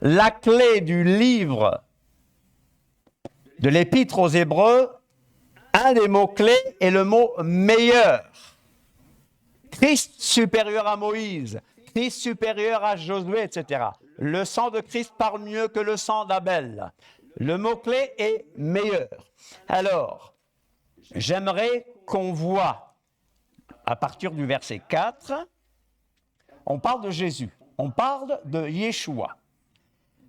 La clé du livre de l'Épître aux Hébreux, un des mots-clés est le mot meilleur. Christ supérieur à Moïse, Christ supérieur à Josué, etc. Le sang de Christ parle mieux que le sang d'Abel. Le mot-clé est meilleur. Alors, j'aimerais qu'on voit, à partir du verset 4, on parle de Jésus, on parle de Yeshua,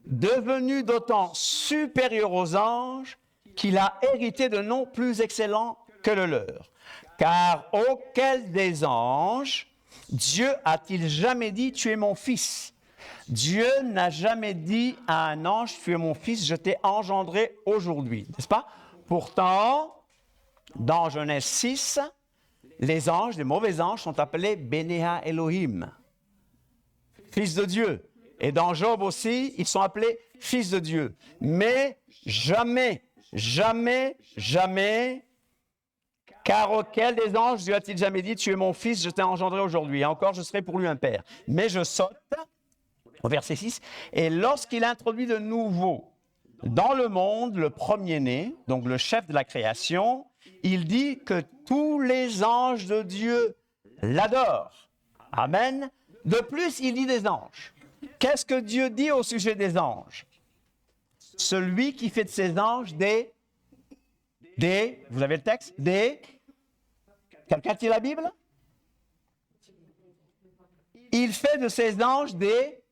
devenu d'autant supérieur aux anges qu'il a hérité de noms plus excellents que le leur. Car auquel des anges Dieu a-t-il jamais dit « Tu es mon fils » ? Dieu n'a jamais dit à un ange « Tu es mon fils, je t'ai engendré aujourd'hui ». N'est-ce pas? Pourtant, dans Genèse 6, les anges, les mauvais anges, sont appelés Bénéa Elohim, fils de Dieu. Et dans Job aussi, ils sont appelés fils de Dieu. Mais jamais, car auquel des anges Dieu a-t-il jamais dit « Tu es mon fils, je t'ai engendré aujourd'hui, et encore je serai pour lui un père ». Mais je saute au verset 6, et lorsqu'il introduit de nouveau dans le monde le premier-né, donc le chef de la création, il dit que tous les anges de Dieu l'adorent. Amen. De plus, il dit des anges. Qu'est-ce que Dieu dit au sujet des anges? Celui qui fait de ses anges vous avez le texte? Quelqu'un tient la Bible? Il fait de ses anges des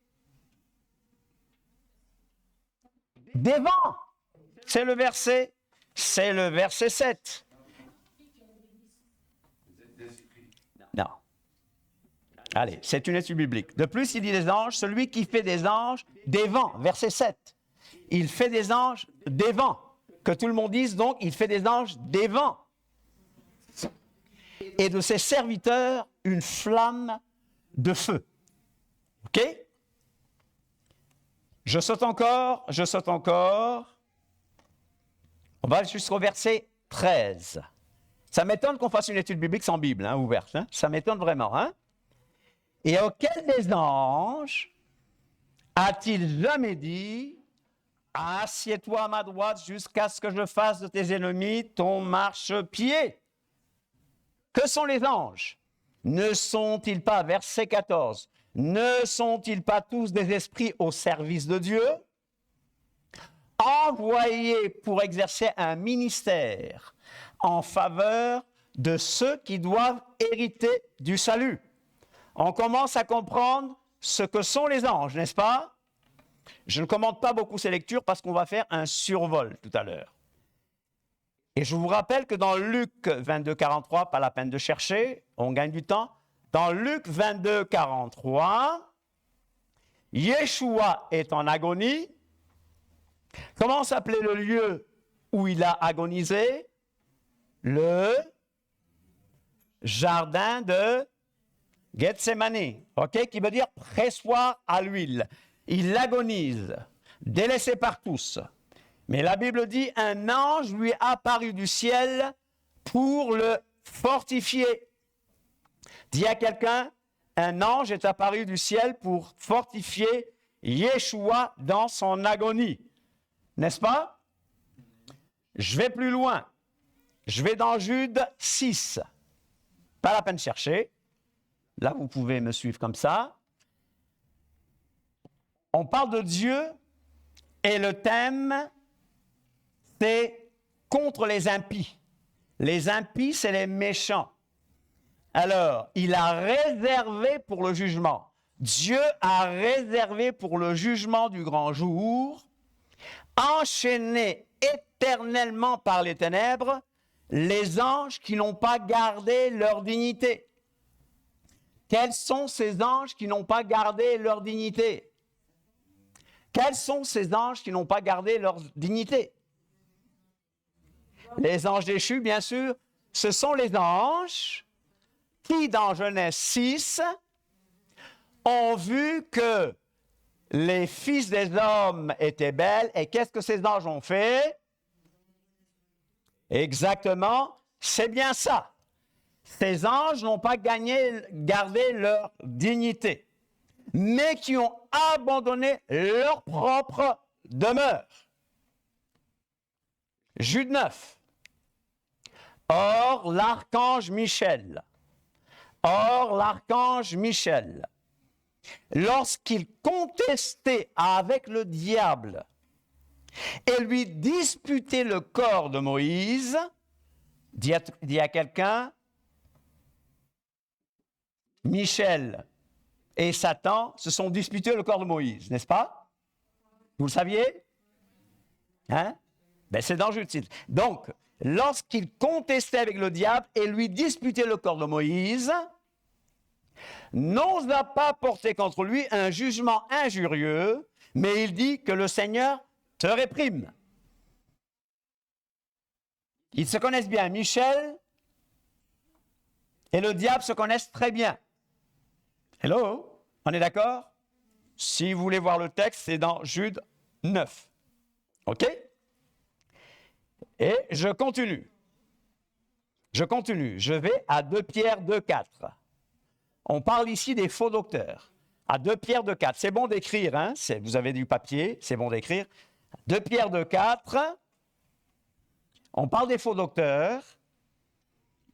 vents. C'est le verset 7. Non. Allez, c'est une étude biblique. De plus, il dit des anges, celui qui fait des anges des vents, verset 7. Il fait des anges des vents. Que tout le monde dise donc, il fait des anges des vents. Et de ses serviteurs, une flamme de feu. OK? Je saute encore. On va jusqu'au verset 13. Ça m'étonne qu'on fasse une étude biblique sans Bible, ouverte. Ça m'étonne vraiment. Et auquel des anges a-t-il jamais dit « Assieds-toi à ma droite jusqu'à ce que je fasse de tes ennemis ton marchepied » Que sont les anges? Ne sont-ils pas, verset 14, ne sont-ils pas tous des esprits au service de Dieu, envoyés pour exercer un ministère en faveur de ceux qui doivent hériter du salut? On commence à comprendre ce que sont les anges, n'est-ce pas? Je ne commente pas beaucoup ces lectures parce qu'on va faire un survol tout à l'heure. Et je vous rappelle que dans Luc 22, 43, pas la peine de chercher, on gagne du temps. Dans Luc 22, 43, Yeshua est en agonie. Comment s'appelait le lieu où il a agonisé? Le jardin de Gethsémani, qui veut dire pressoir à l'huile. Il agonise, délaissé par tous. Mais la Bible dit, un ange lui est apparu du ciel pour le fortifier. Dis à quelqu'un, un ange est apparu du ciel pour fortifier Yeshua dans son agonie. N'est-ce pas? Je vais plus loin. Je vais dans Jude 6. Pas la peine de chercher. Là, vous pouvez me suivre comme ça. On parle de Dieu et le thème, c'est contre les impies. Les impies, c'est les méchants. Alors, il a réservé pour le jugement. Dieu a réservé pour le jugement du grand jour, enchaînés éternellement par les ténèbres, les anges qui n'ont pas gardé leur dignité. Quels sont ces anges qui n'ont pas gardé leur dignité? Quels sont ces anges qui n'ont pas gardé leur dignité? Les anges déchus, bien sûr, ce sont les anges qui, dans Genèse 6, ont vu que les fils des hommes étaient belles. Et qu'est-ce que ces anges ont fait? Exactement, c'est bien ça. Ces anges n'ont pas gardé leur dignité. mais qui ont abandonné leur propre demeure. Jude 9. Or, l'archange Michel, lorsqu'il contestait avec le diable et lui disputait le corps de Moïse, dit à quelqu'un, Michel et Satan se sont disputés le corps de Moïse, n'est-ce pas? Vous le saviez? Hein? Ben, c'est dans Jude 6. Donc, lorsqu'il contestait avec le diable et lui disputait le corps de Moïse, n'osa pas porter contre lui un jugement injurieux, mais il dit que le Seigneur te réprime. Ils se connaissent bien. Michel et le diable se connaissent très bien. Hello? On est d'accord? Si vous voulez voir le texte, c'est dans Jude 9. OK? Et je continue. Je vais à 2 Pierre 2,4. On parle ici des faux docteurs. À 2 Pierre 2,4. C'est bon d'écrire, hein? Vous avez du papier, c'est bon d'écrire. 2 Pierre 2,4. On parle des faux docteurs.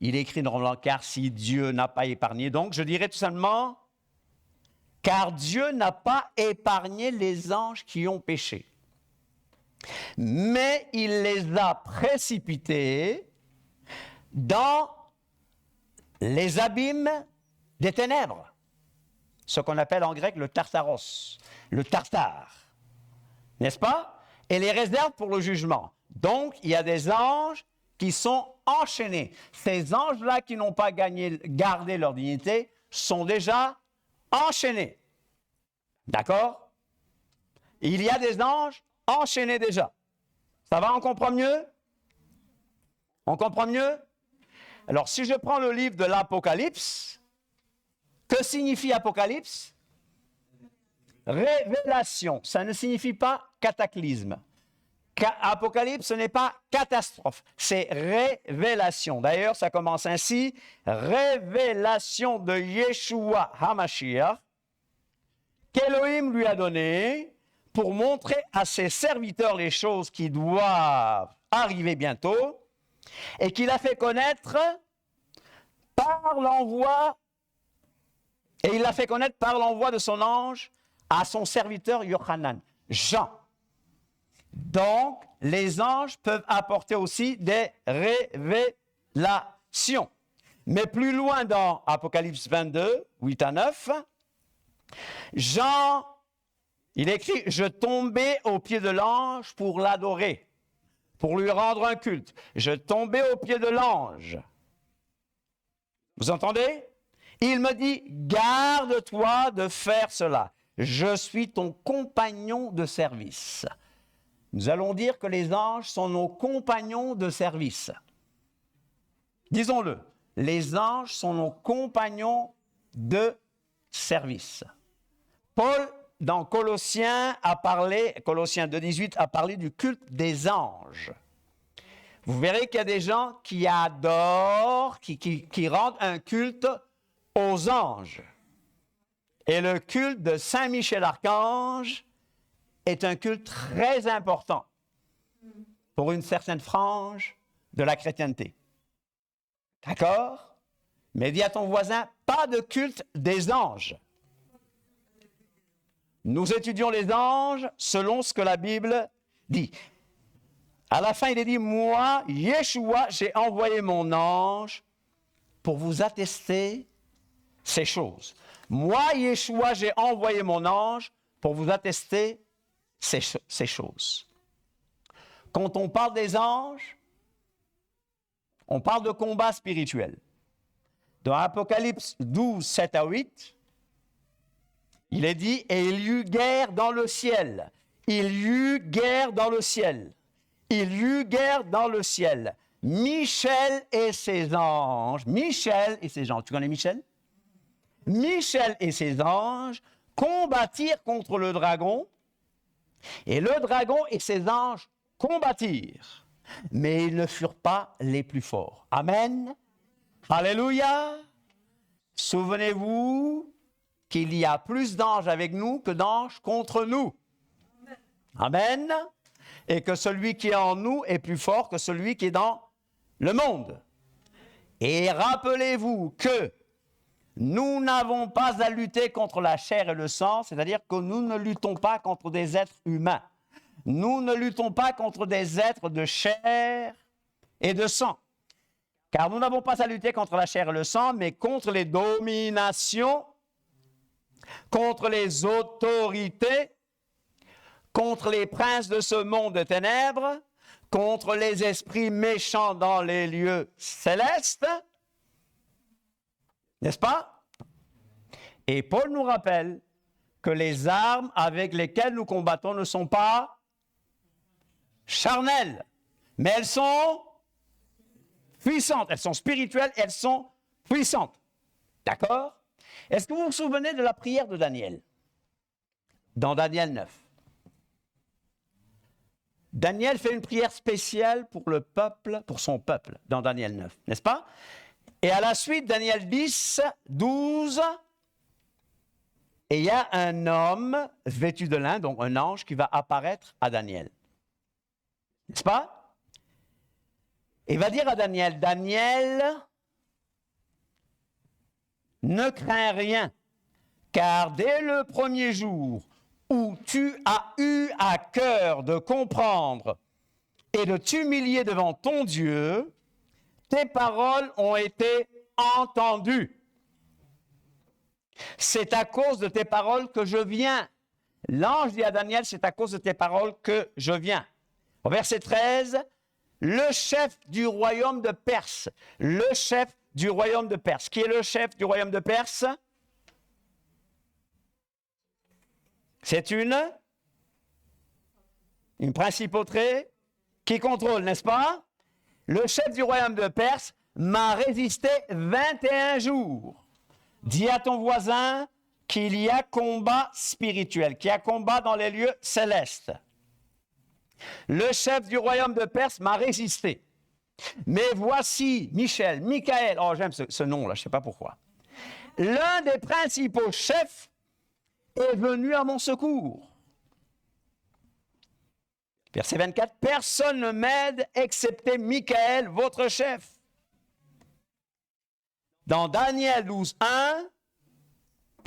Il écrit normalement, car si Dieu n'a pas épargné. Donc, je dirais tout simplement, car Dieu n'a pas épargné les anges qui ont péché. Mais il les a précipités dans les abîmes des ténèbres. Ce qu'on appelle en grec le tartaros, le tartare. N'est-ce pas? Et les réserve pour le jugement. Donc, il y a des anges qui sont enchaînés. Ces anges-là qui n'ont pas gardé leur dignité sont déjà enchaînés. D'accord? Il y a des anges enchaînés déjà. Ça va, on comprend mieux? On comprend mieux? Alors, si je prends le livre de l'Apocalypse, que signifie Apocalypse? Révélation. Ça ne signifie pas cataclysme. Apocalypse, ce n'est pas catastrophe, c'est révélation. D'ailleurs, ça commence ainsi, révélation de Yeshua HaMashiach, qu'Élohim lui a donné pour montrer à ses serviteurs les choses qui doivent arriver bientôt, et qu'il a fait connaître par l'envoi, et il l'a fait connaître par l'envoi de son ange à son serviteur Yochanan, Jean. Donc, les anges peuvent apporter aussi des révélations. Mais plus loin dans Apocalypse 22, 8 à 9, Jean, il écrit « Je tombais aux pieds de l'ange pour l'adorer, pour lui rendre un culte. Je tombais aux pieds de l'ange. » Vous entendez? Il me dit « Garde-toi de faire cela. Je suis ton compagnon de service. » Nous allons dire que les anges sont nos compagnons de service. Disons-le, les anges sont nos compagnons de service. Paul, dans Colossiens 2,18, a parlé du culte des anges. Vous verrez qu'il y a des gens qui adorent, qui rendent un culte aux anges. Et le culte de Saint Michel Archange est un culte très important pour une certaine frange de la chrétienté. D'accord? Mais dis à ton voisin, pas de culte des anges. Nous étudions les anges selon ce que la Bible dit. À la fin, il est dit, moi, Yeshua, j'ai envoyé mon ange pour vous attester ces choses. Moi, Yeshua, j'ai envoyé mon ange pour vous attester ces choses. Quand on parle des anges, on parle de combat spirituel. Dans Apocalypse 12, 7 à 8, il est dit, et il y eut guerre dans le ciel. Il y eut guerre dans le ciel. Il y eut guerre dans le ciel. Michel et ses anges. Michel et ses anges. Tu connais Michel? Michel et ses anges combattirent contre le dragon. Et le dragon et ses anges combattirent. Mais ils ne furent pas les plus forts. Amen. Alléluia. Souvenez-vous qu'il y a plus d'anges avec nous que d'anges contre nous. Amen. Et que celui qui est en nous est plus fort que celui qui est dans le monde. Et rappelez-vous que nous n'avons pas à lutter contre la chair et le sang, c'est-à-dire que nous ne luttons pas contre des êtres humains. Nous ne luttons pas contre des êtres de chair et de sang. Car nous n'avons pas à lutter contre la chair et le sang, mais contre les dominations, contre les autorités, contre les princes de ce monde de ténèbres, contre les esprits méchants dans les lieux célestes. N'est-ce pas? Et Paul nous rappelle que les armes avec lesquelles nous combattons ne sont pas charnelles, mais elles sont puissantes. Elles sont spirituelles, elles sont puissantes. D'accord? Est-ce que vous vous souvenez de la prière de Daniel? Dans Daniel 9. Daniel fait une prière spéciale pour le peuple, pour son peuple, dans Daniel 9, n'est-ce pas? Et à la suite, Daniel 10, 12, et il y a un homme vêtu de lin, donc un ange, qui va apparaître à Daniel. N'est-ce pas? Et il va dire à Daniel, Daniel, ne crains rien, car dès le premier jour où tu as eu à cœur de comprendre et de t'humilier devant ton Dieu, tes paroles ont été entendues. C'est à cause de tes paroles que je viens. L'ange dit à Daniel, c'est à cause de tes paroles que je viens. Au verset 13, le chef du royaume de Perse, le chef du royaume de Perse. Qui est le chef du royaume de Perse? C'est une principauté qui contrôle, n'est-ce pas? Le chef du royaume de Perse m'a résisté 21 jours. Dis à ton voisin qu'il y a combat spirituel, qu'il y a combat dans les lieux célestes. Le chef du royaume de Perse m'a résisté. Mais voici Michaël, oh j'aime ce nom-là, je ne sais pas pourquoi. L'un des principaux chefs est venu à mon secours. Verset 24, personne ne m'aide excepté Michaël, votre chef. Dans Daniel 12, 1,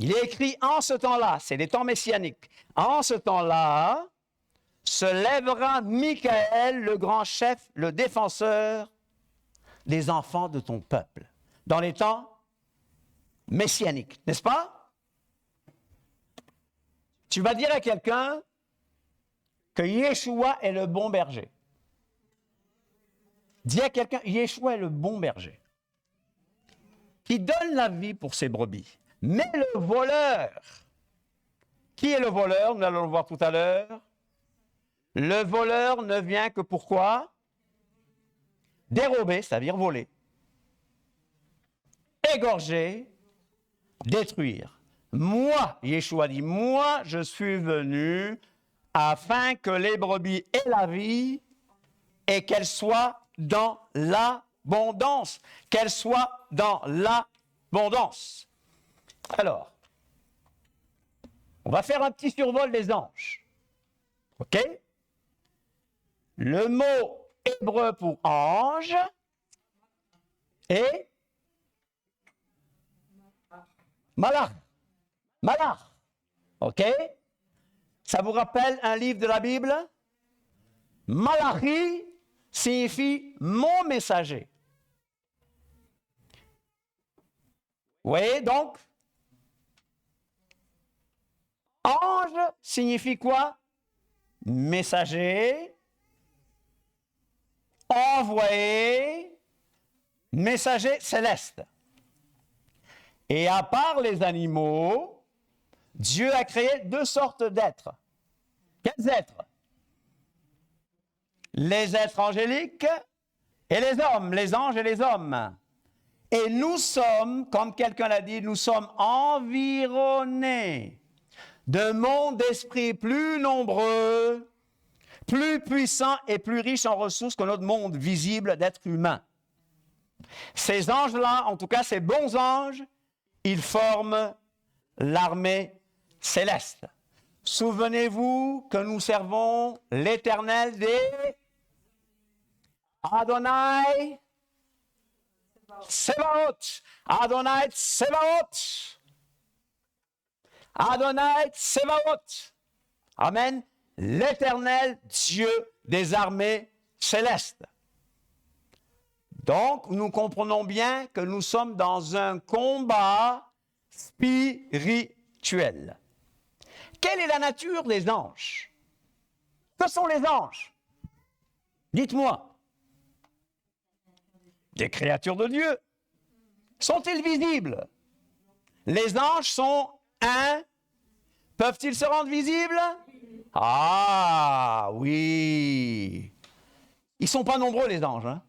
il est écrit en ce temps-là, c'est les temps messianiques, en ce temps-là, se lèvera Michaël, le grand chef, le défenseur des enfants de ton peuple. Dans les temps messianiques, n'est-ce pas? Tu vas dire à quelqu'un que Yeshua est le bon berger. Dis à quelqu'un, Yeshua est le bon berger, qui donne la vie pour ses brebis. Mais le voleur, qui est le voleur? Nous allons le voir tout à l'heure. Le voleur ne vient que pour quoi? Dérober, c'est-à-dire voler. Égorger, détruire. Moi, Yeshua dit, moi, je suis venu afin que les brebis aient la vie et qu'elles soient dans l'abondance. Qu'elles soient dans l'abondance. Alors, on va faire un petit survol des anges. OK? Le mot hébreu pour ange est malach. Malach. OK? Ça vous rappelle un livre de la Bible? Malachi signifie mon messager. Vous voyez donc? Ange signifie quoi? Messager, envoyé, messager céleste. Et à part les animaux, Dieu a créé deux sortes d'êtres. Quels êtres? Les êtres angéliques et les hommes, les anges et les hommes. Et nous sommes, comme quelqu'un l'a dit, nous sommes environnés de mondes d'esprits plus nombreux, plus puissants et plus riches en ressources que notre monde visible d'êtres humains. Ces anges-là, en tout cas ces bons anges, ils forment l'armée céleste. Souvenez-vous que nous servons l'Éternel des Adonai Sebaot. Adonai Sebaot. Adonai Sebaot. Amen. L'Éternel Dieu des armées célestes. Donc, nous comprenons bien que nous sommes dans un combat spirituel. Quelle est la nature des anges? Que sont les anges? Dites-moi. Des créatures de Dieu. Sont-ils visibles? Les anges sont un. Peuvent-ils se rendre visibles? Ah, oui. Ils ne sont pas nombreux, les anges. Hein?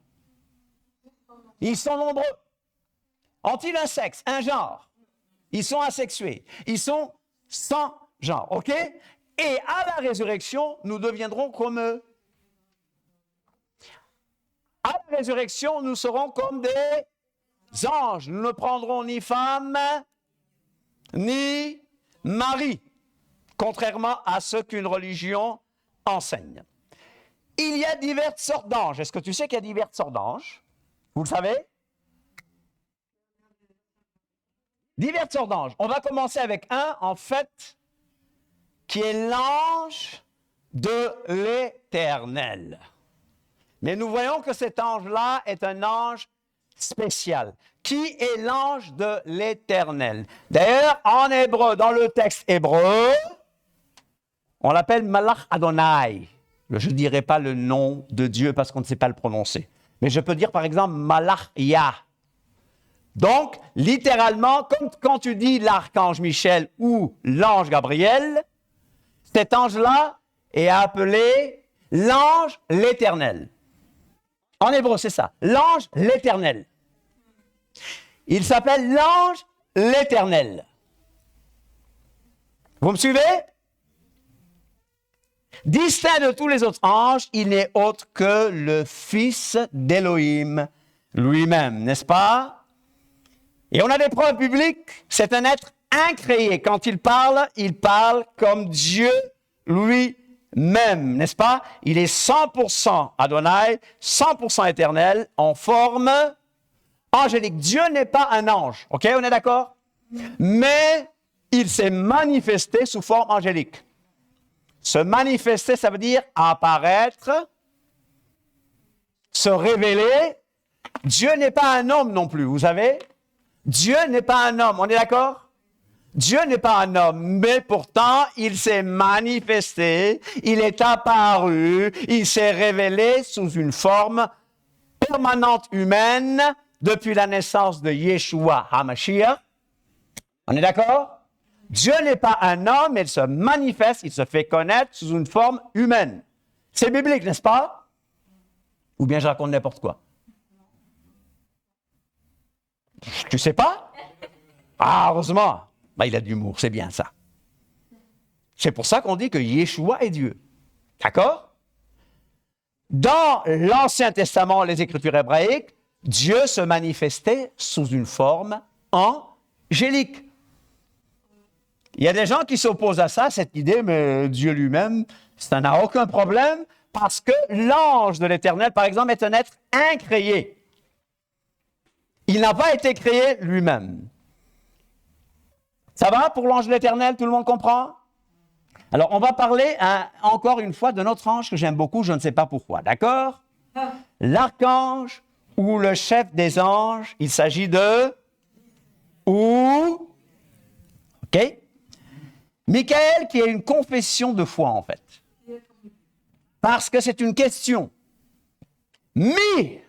Ils sont nombreux. Ont-ils un sexe, un genre? Ils sont asexués. Ils sont sans genre, ok? Et à la résurrection, nous deviendrons comme eux. À la résurrection, nous serons comme des anges. Nous ne prendrons ni femme, ni mari, contrairement à ce qu'une religion enseigne. Il y a diverses sortes d'anges. Est-ce que tu sais qu'il y a diverses sortes d'anges? Vous le savez? Diverses sortes d'anges. On va commencer avec un, en fait, qui est l'ange de l'Éternel. Mais nous voyons que cet ange-là est un ange spécial. Qui est l'ange de l'Éternel? D'ailleurs, en hébreu, dans le texte hébreu, on l'appelle Malach Adonai. Je ne dirai pas le nom de Dieu parce qu'on ne sait pas le prononcer. Mais je peux dire par exemple Malach Yah. Donc, littéralement, comme quand tu dis l'archange Michel ou l'ange Gabriel, cet ange-là est appelé l'ange l'Éternel. En hébreu, c'est ça. L'ange l'Éternel. Il s'appelle l'ange l'Éternel. Vous me suivez? Distinct de tous les autres anges, il n'est autre que le Fils d'Élohim lui-même, n'est-ce pas? Et on a des preuves bibliques, c'est un être incréé. Quand il parle comme Dieu lui-même, n'est-ce pas? Il est 100% Adonai, 100% éternel, en forme angélique. Dieu n'est pas un ange, ok? On est d'accord? Mais il s'est manifesté sous forme angélique. Se manifester, ça veut dire apparaître, se révéler. Dieu n'est pas un homme non plus, vous savez? Dieu n'est pas un homme, on est d'accord? Dieu n'est pas un homme, mais pourtant, il s'est manifesté, il est apparu, il s'est révélé sous une forme permanente humaine depuis la naissance de Yeshua HaMashiach. On est d'accord? Dieu n'est pas un homme, il se manifeste, il se fait connaître sous une forme humaine. C'est biblique, n'est-ce pas? Ou bien je raconte n'importe quoi? Tu sais pas? Ah, heureusement. Ben, il a de l'humour, c'est bien ça. C'est pour ça qu'on dit que Yeshua est Dieu. D'accord? Dans l'Ancien Testament, les Écritures hébraïques, Dieu se manifestait sous une forme angélique. Il y a des gens qui s'opposent à ça, cette idée, mais Dieu lui-même, ça n'a aucun problème, parce que l'ange de l'Éternel, par exemple, est un être incréé. Il n'a pas été créé lui-même. Ça va pour l'ange de l'Éternel, tout le monde comprend? Alors, on va parler encore une fois de notre ange que j'aime beaucoup, je ne sais pas pourquoi, d'accord? L'archange ou le chef des anges, il s'agit de... Ou... OK? Michael, qui a une confession de foi, en fait. Parce que c'est une question. Mi-ka-el.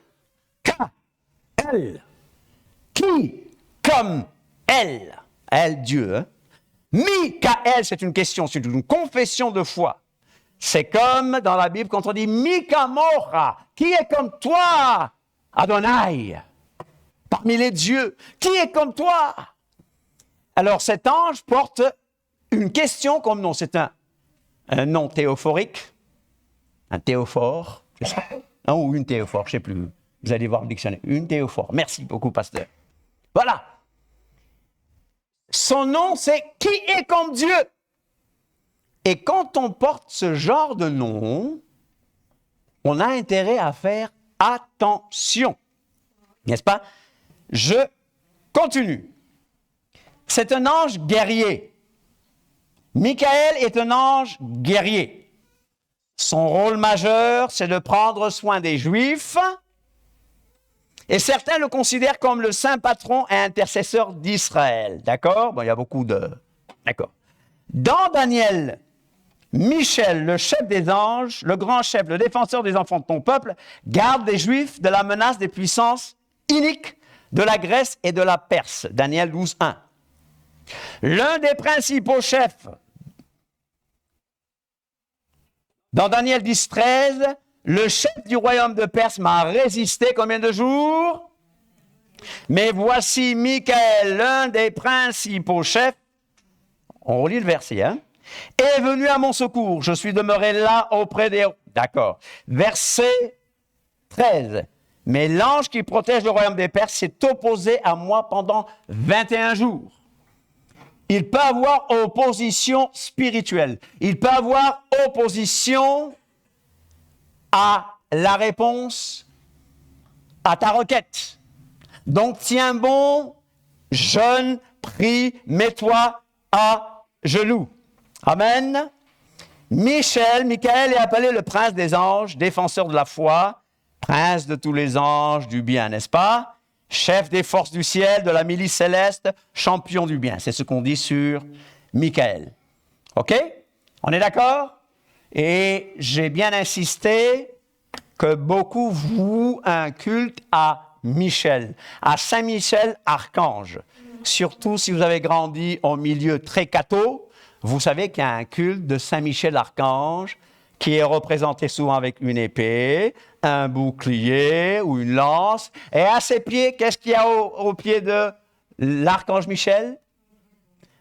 Qui comme elle? Elle, Dieu. Hein? Mi-ka-el, c'est une question, c'est une confession de foi. C'est comme dans la Bible quand on dit Mi-ka-mora. Qui est comme toi, Adonai? Parmi les dieux. Qui est comme toi? Alors cet ange porte une question comme nom. C'est un nom théophorique. Un théophore, c'est ça? Non, ou une théophore, je ne sais plus. Vous allez voir le dictionnaire. Une théophore. Merci beaucoup, pasteur. Voilà. Son nom, c'est « Qui est comme Dieu ?» Et quand on porte ce genre de nom, on a intérêt à faire attention. N'est-ce pas? Je continue. C'est un ange guerrier. Michael est un ange guerrier. Son rôle majeur, c'est de prendre soin des Juifs. Et certains le considèrent comme le saint patron et intercesseur d'Israël. D'accord? Bon, il y a beaucoup de... D'accord. Dans Daniel, Michel, le chef des anges, le grand chef, le défenseur des enfants de ton peuple, garde les Juifs de la menace des puissances iniques de la Grèce et de la Perse. Daniel 12, 1. L'un des principaux chefs, dans Daniel 10, 13, le chef du royaume de Perse m'a résisté combien de jours? Mais voici Michael, l'un des principaux chefs, on relit le verset, hein? Est venu à mon secours. Je suis demeuré là auprès des... D'accord. Verset 13. Mais l'ange qui protège le royaume des Perses s'est opposé à moi pendant 21 jours. Il peut avoir opposition spirituelle. Il peut avoir opposition à la réponse à ta requête. Donc, tiens bon, jeûne, prie, mets-toi à genoux. Amen. Michael est appelé le prince des anges, défenseur de la foi, prince de tous les anges du bien, n'est-ce pas? Chef des forces du ciel, de la milice céleste, champion du bien. C'est ce qu'on dit sur Michael. OK? On est d'accord? Et j'ai bien insisté que beaucoup vouent un culte à Michel, à Saint-Michel, archange. Surtout si vous avez grandi au milieu très catho, vous savez qu'il y a un culte de Saint-Michel archange qui est représenté souvent avec une épée, un bouclier ou une lance. Et à ses pieds, qu'est-ce qu'il y a au pied de l'archange Michel?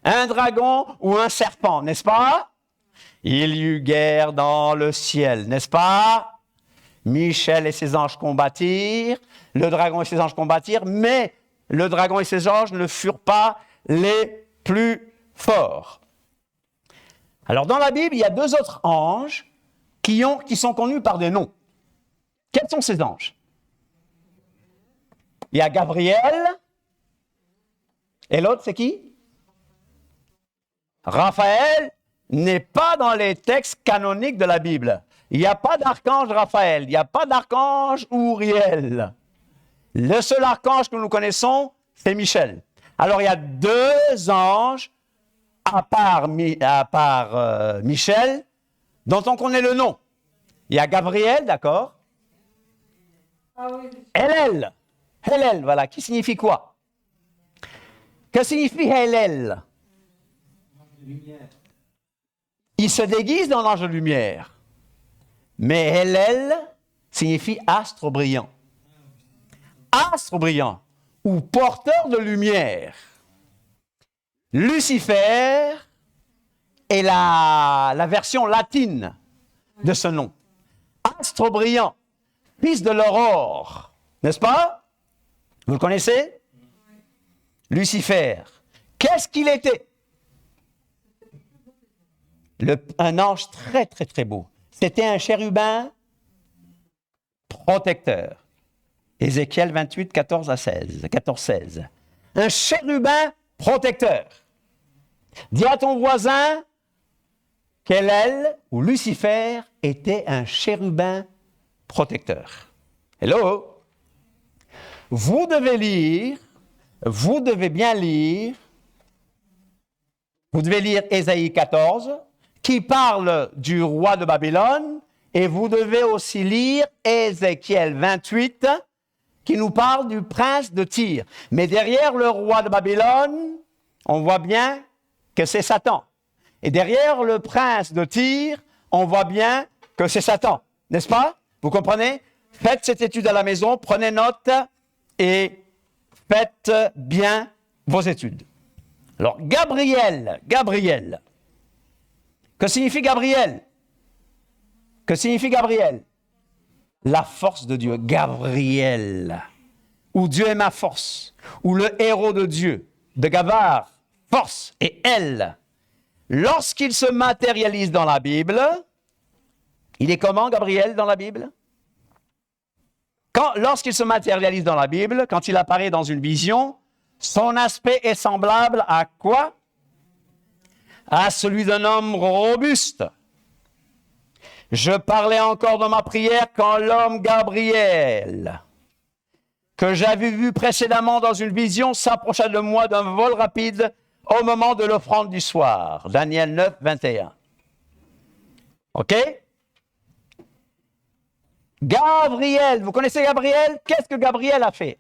Un dragon ou un serpent, n'est-ce pas? Il y eut guerre dans le ciel, n'est-ce pas? Michel et ses anges combattirent, le dragon et ses anges combattirent, mais le dragon et ses anges ne furent pas les plus forts. Alors, dans la Bible, il y a deux autres anges qui sont connus par des noms. Quels sont ces anges? Il y a Gabriel, et l'autre, c'est qui? Raphaël n'est pas dans les textes canoniques de la Bible. Il n'y a pas d'archange Raphaël, il n'y a pas d'archange Uriel. Le seul archange que nous connaissons, c'est Michel. Alors, il y a deux anges à part Michel, dont on connaît le nom. Il y a Gabriel, d'accord? Ah oui. Hélène, voilà, qui signifie quoi? Que signifie Hélène? Il se déguise dans l'ange de lumière. Mais Hélène signifie astre brillant. Astre brillant, ou porteur de lumière. Lucifer est la version latine de ce nom. Astre brillant, fils de l'aurore, n'est-ce pas? Vous le connaissez? Lucifer. Qu'est-ce qu'il était? Un ange très, très, très beau. C'était un chérubin protecteur. Ézéchiel 28, 14 à 16. 14, 16. Un chérubin protecteur. Dis à ton voisin qu'Hélène ou Lucifer était un chérubin protecteur. Hello? Vous devez bien lire, vous devez lire Ésaïe 14, qui parle du roi de Babylone, et vous devez aussi lire Ézéchiel 28, qui nous parle du prince de Tyr. Mais derrière le roi de Babylone, on voit bien que c'est Satan. Et derrière le prince de Tyr, on voit bien que c'est Satan. N'est-ce pas? Vous comprenez? Faites cette étude à la maison, prenez note et faites bien vos études. Alors, Gabriel. Que signifie Gabriel? Que signifie Gabriel? La force de Dieu. Gabriel. Ou Dieu est ma force. Ou le héros de Dieu. De Gavard. force et aile. Lorsqu'il se matérialise dans la Bible, il est comment, Gabriel, dans la Bible? Lorsqu'il se matérialise dans la Bible, quand il apparaît dans une vision, son aspect est semblable à quoi? À celui d'un homme robuste. Je parlais encore dans ma prière quand l'homme Gabriel, que j'avais vu précédemment dans une vision, s'approcha de moi d'un vol rapide au moment de l'offrande du soir. Daniel 9, 21. OK? Gabriel, vous connaissez Gabriel? Qu'est-ce que Gabriel a fait?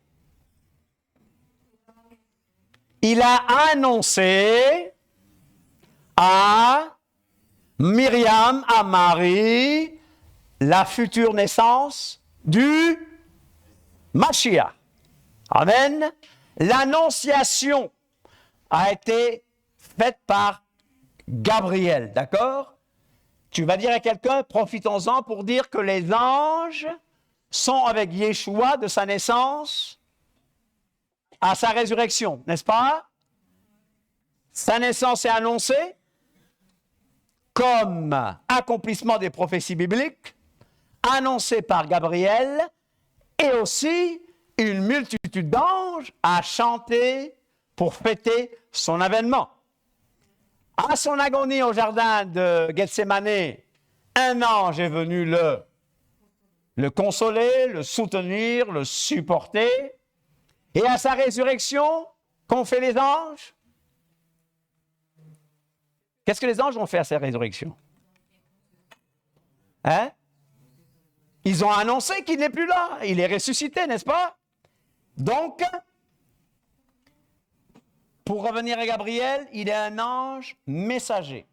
Il a annoncé à Myriam, à Marie, la future naissance du Mashiach. Amen. L'annonciation a été faite par Gabriel, d'accord? Tu vas dire à quelqu'un, profitons-en pour dire que les anges sont avec Yeshua de sa naissance à sa résurrection, n'est-ce pas? Sa naissance est annoncée comme accomplissement des prophéties bibliques, annoncée par Gabriel, et aussi une multitude d'anges a chanté pour fêter son avènement. À son agonie au jardin de Gethsémane, un ange est venu le consoler, le soutenir, le supporter. Et à sa résurrection, qu'ont fait les anges? Qu'est-ce que les anges ont fait à sa résurrection? Hein? Ils ont annoncé qu'il n'est plus là. Il est ressuscité, n'est-ce pas? Donc, pour revenir à Gabriel, il est un ange messager.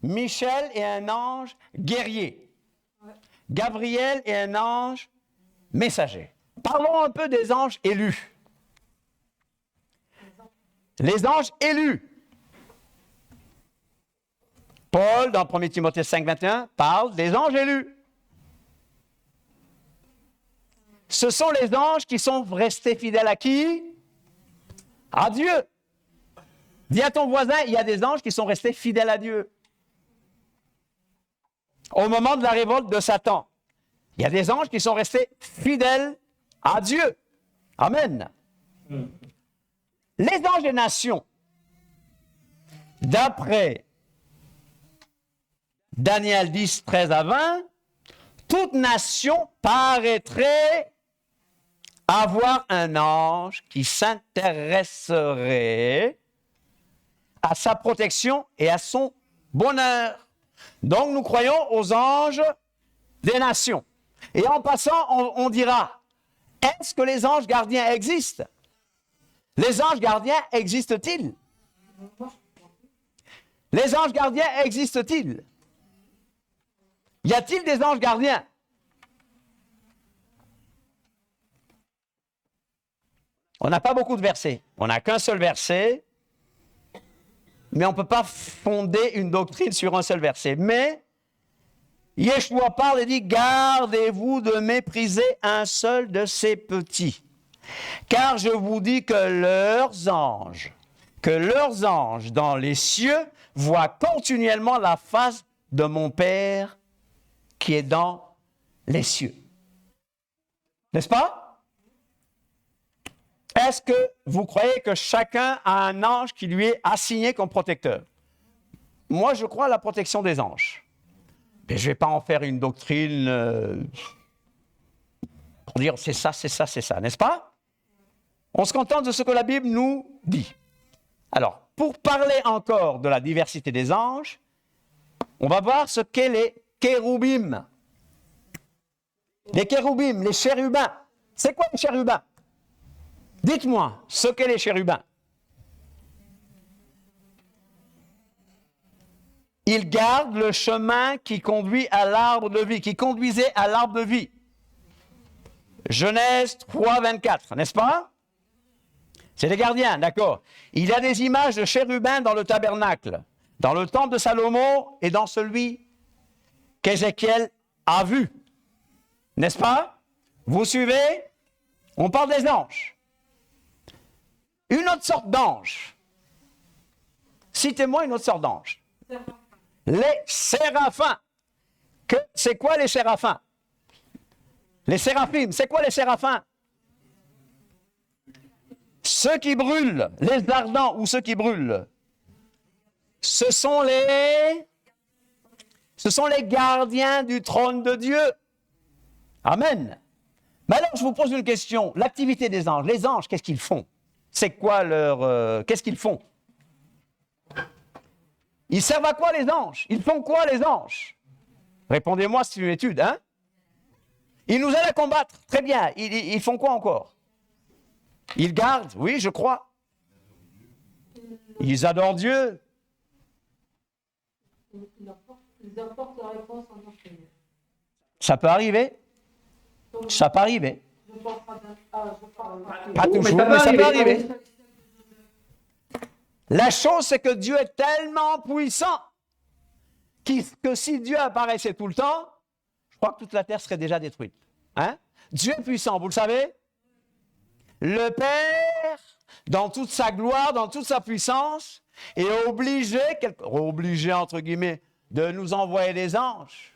Michel est un ange guerrier. Gabriel est un ange messager. Parlons un peu des anges élus. Les anges élus. Paul, dans 1 Timothée 5, 21, parle des anges élus. Ce sont les anges qui sont restés fidèles à qui? À Dieu. Dis à ton voisin, il y a des anges qui sont restés fidèles à Dieu. Au moment de la révolte de Satan, il y a des anges qui sont restés fidèles à Dieu. Amen. Les anges des nations, d'après Daniel 10, 13 à 20, toute nation paraîtrait avoir un ange qui s'intéresserait à sa protection et à son bonheur. Donc nous croyons aux anges des nations. Et en passant, on dira, est-ce que les anges gardiens existent? Les anges gardiens existent-ils? Les anges gardiens existent-ils? Y a-t-il des anges gardiens? On n'a pas beaucoup de versets. On n'a qu'un seul verset. Mais on ne peut pas fonder une doctrine sur un seul verset. Mais Yeshua parle et dit, gardez-vous de mépriser un seul de ces petits. Car je vous dis que leurs anges dans les cieux voient continuellement la face de mon Père qui est dans les cieux. N'est-ce pas? Est-ce que vous croyez que chacun a un ange qui lui est assigné comme protecteur? Moi, je crois à la protection des anges. Mais je ne vais pas en faire une doctrine pour dire c'est ça, n'est-ce pas? On se contente de ce que la Bible nous dit. Alors, pour parler encore de la diversité des anges, on va voir ce qu'est les kéroubim. Les kéroubim, les chérubins. C'est quoi les chérubins? Dites-moi ce qu'est les chérubins. Ils gardent le chemin qui conduit à l'arbre de vie, qui conduisait à l'arbre de vie. Genèse 3, 24, n'est-ce pas? C'est les gardiens, d'accord. Il y a des images de chérubins dans le tabernacle, dans le temple de Salomon et dans celui qu'Ézéchiel a vu. N'est-ce pas? Vous suivez? On parle des anges. Une autre sorte d'ange Citez-moi une autre sorte d'ange. Les séraphins. C'est quoi les séraphins? Les séraphim, c'est quoi les séraphins? Ceux qui brûlent, les ardents ou ceux qui brûlent, ce sont les gardiens du trône de Dieu. Amen. Mais alors, je vous pose une question. L'activité des anges, les anges, qu'est-ce qu'ils font? C'est quoi qu'est-ce qu'ils font? Ils servent à quoi les anges? Ils font quoi les anges? Répondez-moi, c'est une étude, hein? Ils nous aident à combattre. Très bien. Ils font quoi encore? Ils gardent, oui, je crois. Ils adorent Dieu. Ils apportent la réponse en notre Seigneur. Ça peut arriver. Ça peut arriver. Pas toujours, mais ça peut arriver. La chose, c'est que Dieu est tellement puissant que si Dieu apparaissait tout le temps, je crois que toute la terre serait déjà détruite. Hein? Dieu est puissant, vous le savez? Le Père, dans toute sa gloire, dans toute sa puissance, est obligé entre guillemets, de nous envoyer des anges.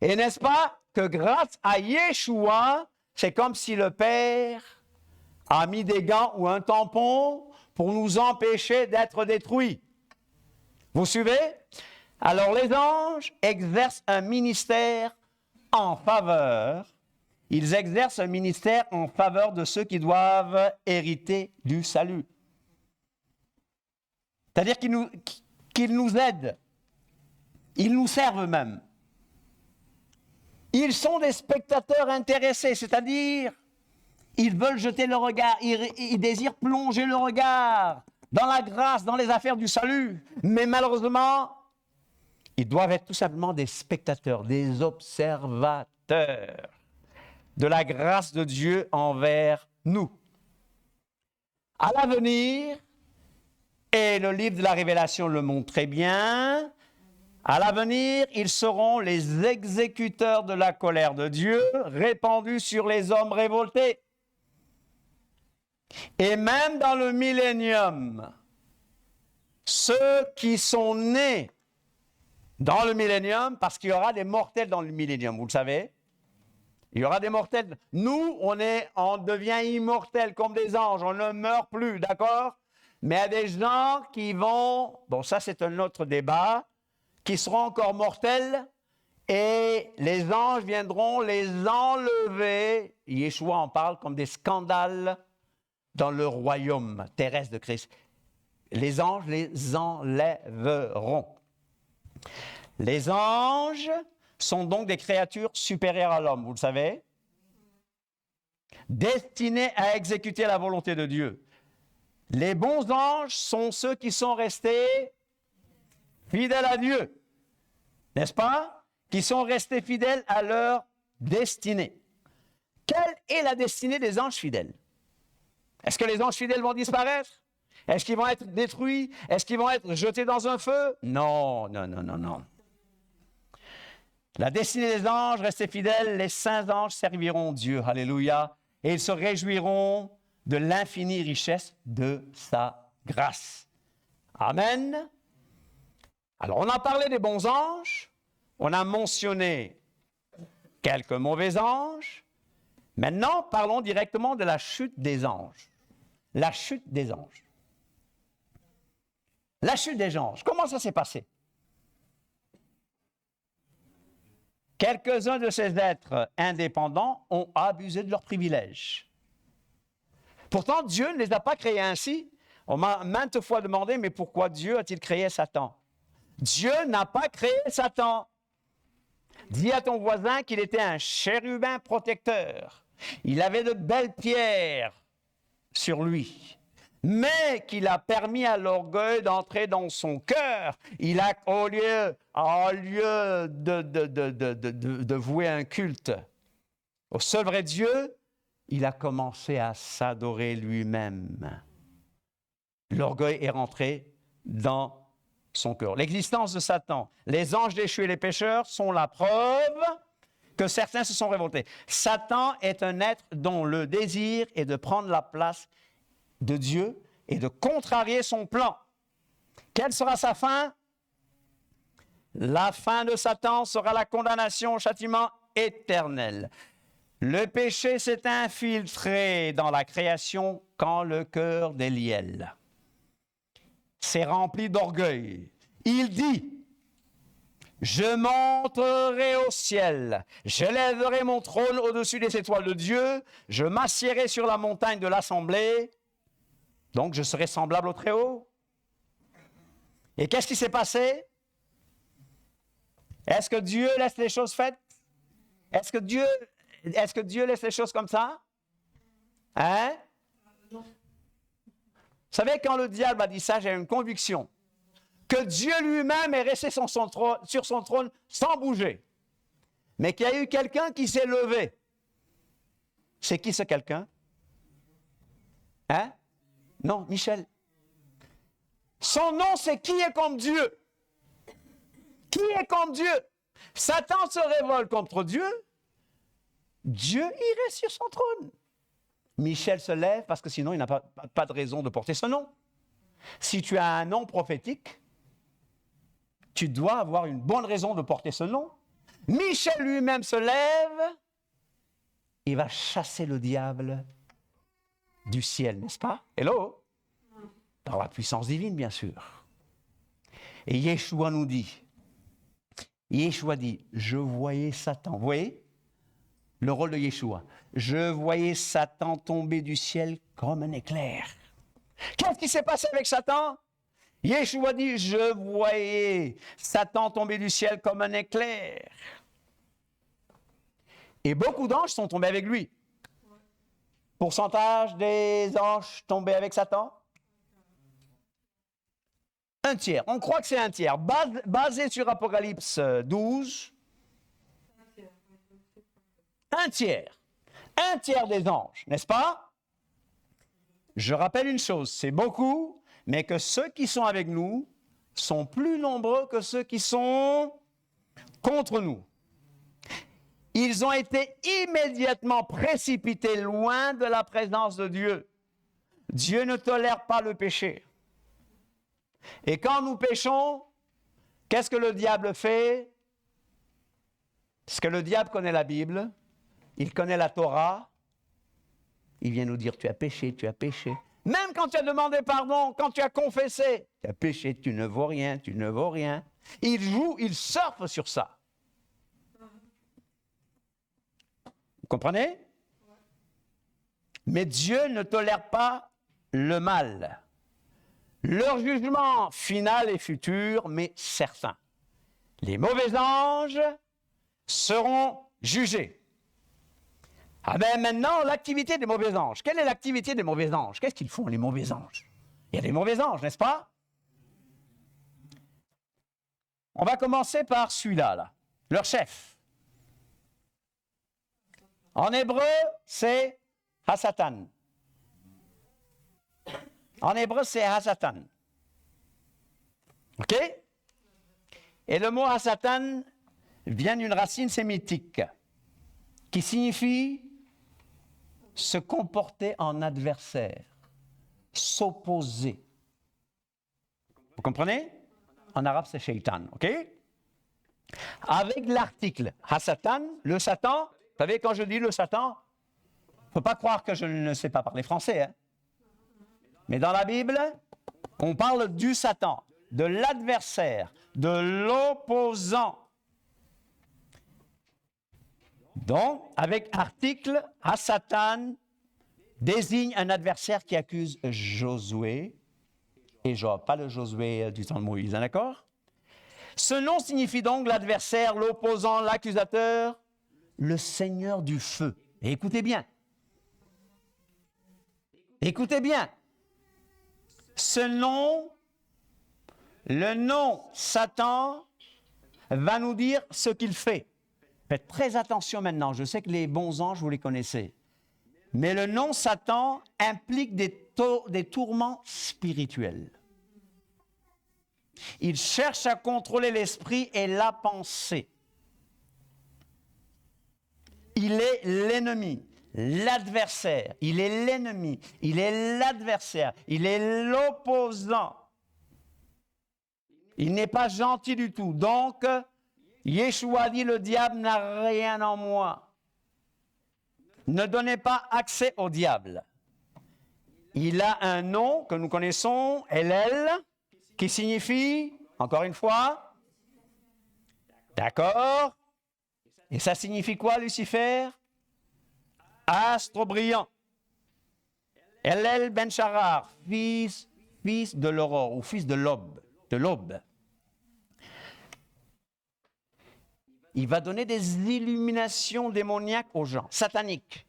Et n'est-ce pas que grâce à Yeshua, c'est comme si le Père a mis des gants ou un tampon pour nous empêcher d'être détruits. Vous suivez? Alors les anges exercent un ministère en faveur. Ils exercent un ministère en faveur de ceux qui doivent hériter du salut. C'est-à-dire qu'ils nous aident. Ils nous servent même. Ils sont des spectateurs intéressés, c'est-à-dire, ils veulent jeter le regard, ils désirent plonger le regard dans la grâce, dans les affaires du salut. Mais malheureusement, ils doivent être tout simplement des spectateurs, des observateurs de la grâce de Dieu envers nous. À l'avenir, et le livre de la Révélation le montre très bien, à l'avenir, ils seront les exécuteurs de la colère de Dieu répandue sur les hommes révoltés. Et même dans le millénium, ceux qui sont nés dans le millénium, parce qu'il y aura des mortels dans le millénium, vous le savez, il y aura des mortels. Nous, on devient immortels comme des anges, on ne meurt plus, d'accord? Mais il y a des gens qui vont, bon ça c'est un autre débat, qui seront encore mortels, et les anges viendront les enlever. Yeshua en parle comme des scandales dans le royaume terrestre de Christ. Les anges les enlèveront. Les anges sont donc des créatures supérieures à l'homme, vous le savez, destinées à exécuter la volonté de Dieu. Les bons anges sont ceux qui sont restés fidèles à Dieu, n'est-ce pas? Qui sont restés fidèles à leur destinée. Quelle est la destinée des anges fidèles? Est-ce que les anges fidèles vont disparaître? Est-ce qu'ils vont être détruits? Est-ce qu'ils vont être jetés dans un feu? Non, non, non, non, non. La destinée des anges, restés fidèles, les saints anges serviront Dieu, alléluia, et ils se réjouiront de l'infinie richesse de sa grâce. Amen. Alors, on a parlé des bons anges, on a mentionné quelques mauvais anges. Maintenant, parlons directement de la chute des anges. La chute des anges. La chute des anges, comment ça s'est passé? Quelques-uns de ces êtres indépendants ont abusé de leurs privilèges. Pourtant, Dieu ne les a pas créés ainsi. On m'a maintes fois demandé, mais pourquoi Dieu a-t-il créé Satan? Dieu n'a pas créé Satan. Dis à ton voisin qu'il était un chérubin protecteur. Il avait de belles pierres sur lui, mais qu'il a permis à l'orgueil d'entrer dans son cœur. Il a, au lieu de vouer un culte au seul vrai Dieu, il a commencé à s'adorer lui-même. L'orgueil est rentré dans son cœur. L'existence de Satan, les anges déchus et les pécheurs sont la preuve que certains se sont révoltés. Satan est un être dont le désir est de prendre la place de Dieu et de contrarier son plan. Quelle sera sa fin? La fin de Satan sera la condamnation au châtiment éternel. Le péché s'est infiltré dans la création quand le cœur d'Éliel s'est rempli d'orgueil. Il dit, je monterai au ciel, je lèverai mon trône au-dessus des étoiles de Dieu, je m'assiérai sur la montagne de l'assemblée, donc je serai semblable au Très-Haut. Et qu'est-ce qui s'est passé? Est-ce que Dieu laisse les choses faites? Est-ce que Dieu laisse les choses comme ça? Hein? Vous savez, quand le diable a dit ça, j'ai une conviction que Dieu lui-même est resté sur son trône sans bouger. Mais qu'il y a eu quelqu'un qui s'est levé. C'est qui ce quelqu'un? Hein? Non, Michel. Son nom, c'est qui est comme Dieu? Qui est comme Dieu? Satan se révolte contre Dieu. Dieu irait sur son trône. Michel se lève parce que sinon il n'a pas de raison de porter ce nom. Si tu as un nom prophétique, tu dois avoir une bonne raison de porter ce nom. Michel lui-même se lève, il va chasser le diable du ciel, n'est-ce pas? Hello? Par la puissance divine, bien sûr. Et Yeshua nous dit, je voyais Satan. Vous voyez le rôle de Yeshua? Je voyais Satan tomber du ciel comme un éclair. Qu'est-ce qui s'est passé avec Satan? Yeshua dit, je voyais Satan tomber du ciel comme un éclair. Et beaucoup d'anges sont tombés avec lui. Pourcentage des anges tombés avec Satan? Un tiers. On croit que c'est un tiers. Basé sur Apocalypse 12, un tiers. Un tiers des anges, n'est-ce pas? Je rappelle une chose, c'est beaucoup, mais que ceux qui sont avec nous sont plus nombreux que ceux qui sont contre nous. Ils ont été immédiatement précipités loin de la présence de Dieu. Dieu ne tolère pas le péché. Et quand nous péchons, qu'est-ce que le diable fait? Parce que le diable connaît la Bible, il connaît la Torah, il vient nous dire, tu as péché, tu as péché. Même quand tu as demandé pardon, quand tu as confessé, tu as péché, tu ne vaux rien, tu ne vaux rien. Il joue, il surfe sur ça. Vous comprenez? Mais Dieu ne tolère pas le mal. Leur jugement final est futur, mais certain. Les mauvais anges seront jugés. Ah ben maintenant, l'activité des mauvais anges. Quelle est l'activité des mauvais anges? Qu'est-ce qu'ils font, les mauvais anges? Il y a des mauvais anges, n'est-ce pas? On va commencer par celui-là, là, leur chef. En hébreu, c'est Hasatan. En hébreu, c'est Hasatan. OK? Et le mot Hasatan vient d'une racine sémitique qui signifie se comporter en adversaire, s'opposer. Vous comprenez? En arabe, c'est shaitan. OK? Avec l'article Hasatan, le Satan, vous savez, quand je dis le Satan, il ne faut pas croire que je ne sais pas parler français, hein? Mais dans la Bible, on parle du Satan, de l'adversaire, de l'opposant. Donc, avec article, Hasatan désigne un adversaire qui accuse Josué et Job, pas le Josué du temps de Moïse, hein, d'accord? Ce nom signifie donc l'adversaire, l'opposant, l'accusateur, le Seigneur du feu. Et écoutez bien. Écoutez bien. Ce nom, le nom Satan, va nous dire ce qu'il fait. Faites très attention maintenant. Je sais que les bons anges, vous les connaissez. Mais le nom Satan implique des tourments spirituels. Il cherche à contrôler l'esprit et la pensée. Il est l'ennemi, l'adversaire. Il est l'ennemi, il est l'adversaire, il est l'opposant. Il n'est pas gentil du tout. Donc, Yeshua dit, le diable n'a rien en moi. Ne donnez pas accès au diable. Il a un nom que nous connaissons, Hellel, qui signifie, encore une fois, d'accord. Et ça signifie quoi, Lucifer? Astre brillant. Hellel ben Sharar, fils de l'aurore ou fils de l'aube. Il va donner des illuminations démoniaques aux gens, sataniques.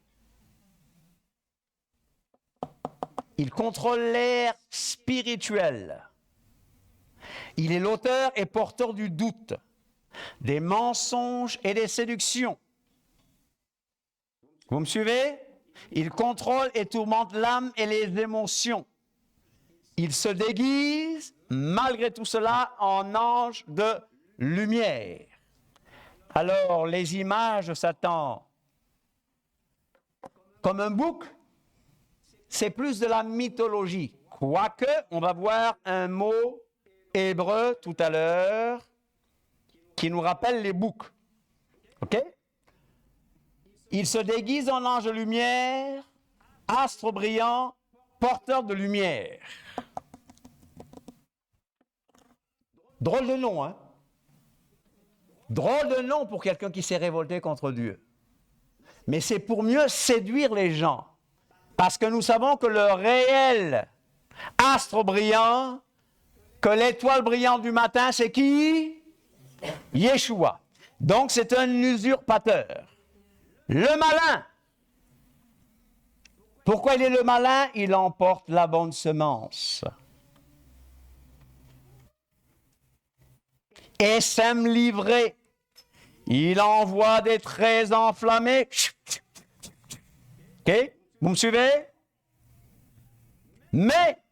Il contrôle l'air spirituel. Il est l'auteur et porteur du doute, des mensonges et des séductions. Vous me suivez? Il contrôle et tourmente l'âme et les émotions. Il se déguise, malgré tout cela, en ange de lumière. Alors, les images de Satan, comme un bouc, c'est plus de la mythologie. Quoique, on va voir un mot hébreu tout à l'heure qui nous rappelle les boucs. OK? Il se déguise en ange de lumière, astre brillant, porteur de lumière. Drôle de nom, hein? Drôle de nom pour quelqu'un qui s'est révolté contre Dieu. Mais c'est pour mieux séduire les gens. Parce que nous savons que le réel astre brillant, que l'étoile brillante du matin, c'est qui? Yeshua. Donc c'est un usurpateur. Le malin. Pourquoi il est le malin? Il emporte la bonne semence. Et s'aime livrer. Il envoie des traits enflammés. OK? Vous me suivez? Mais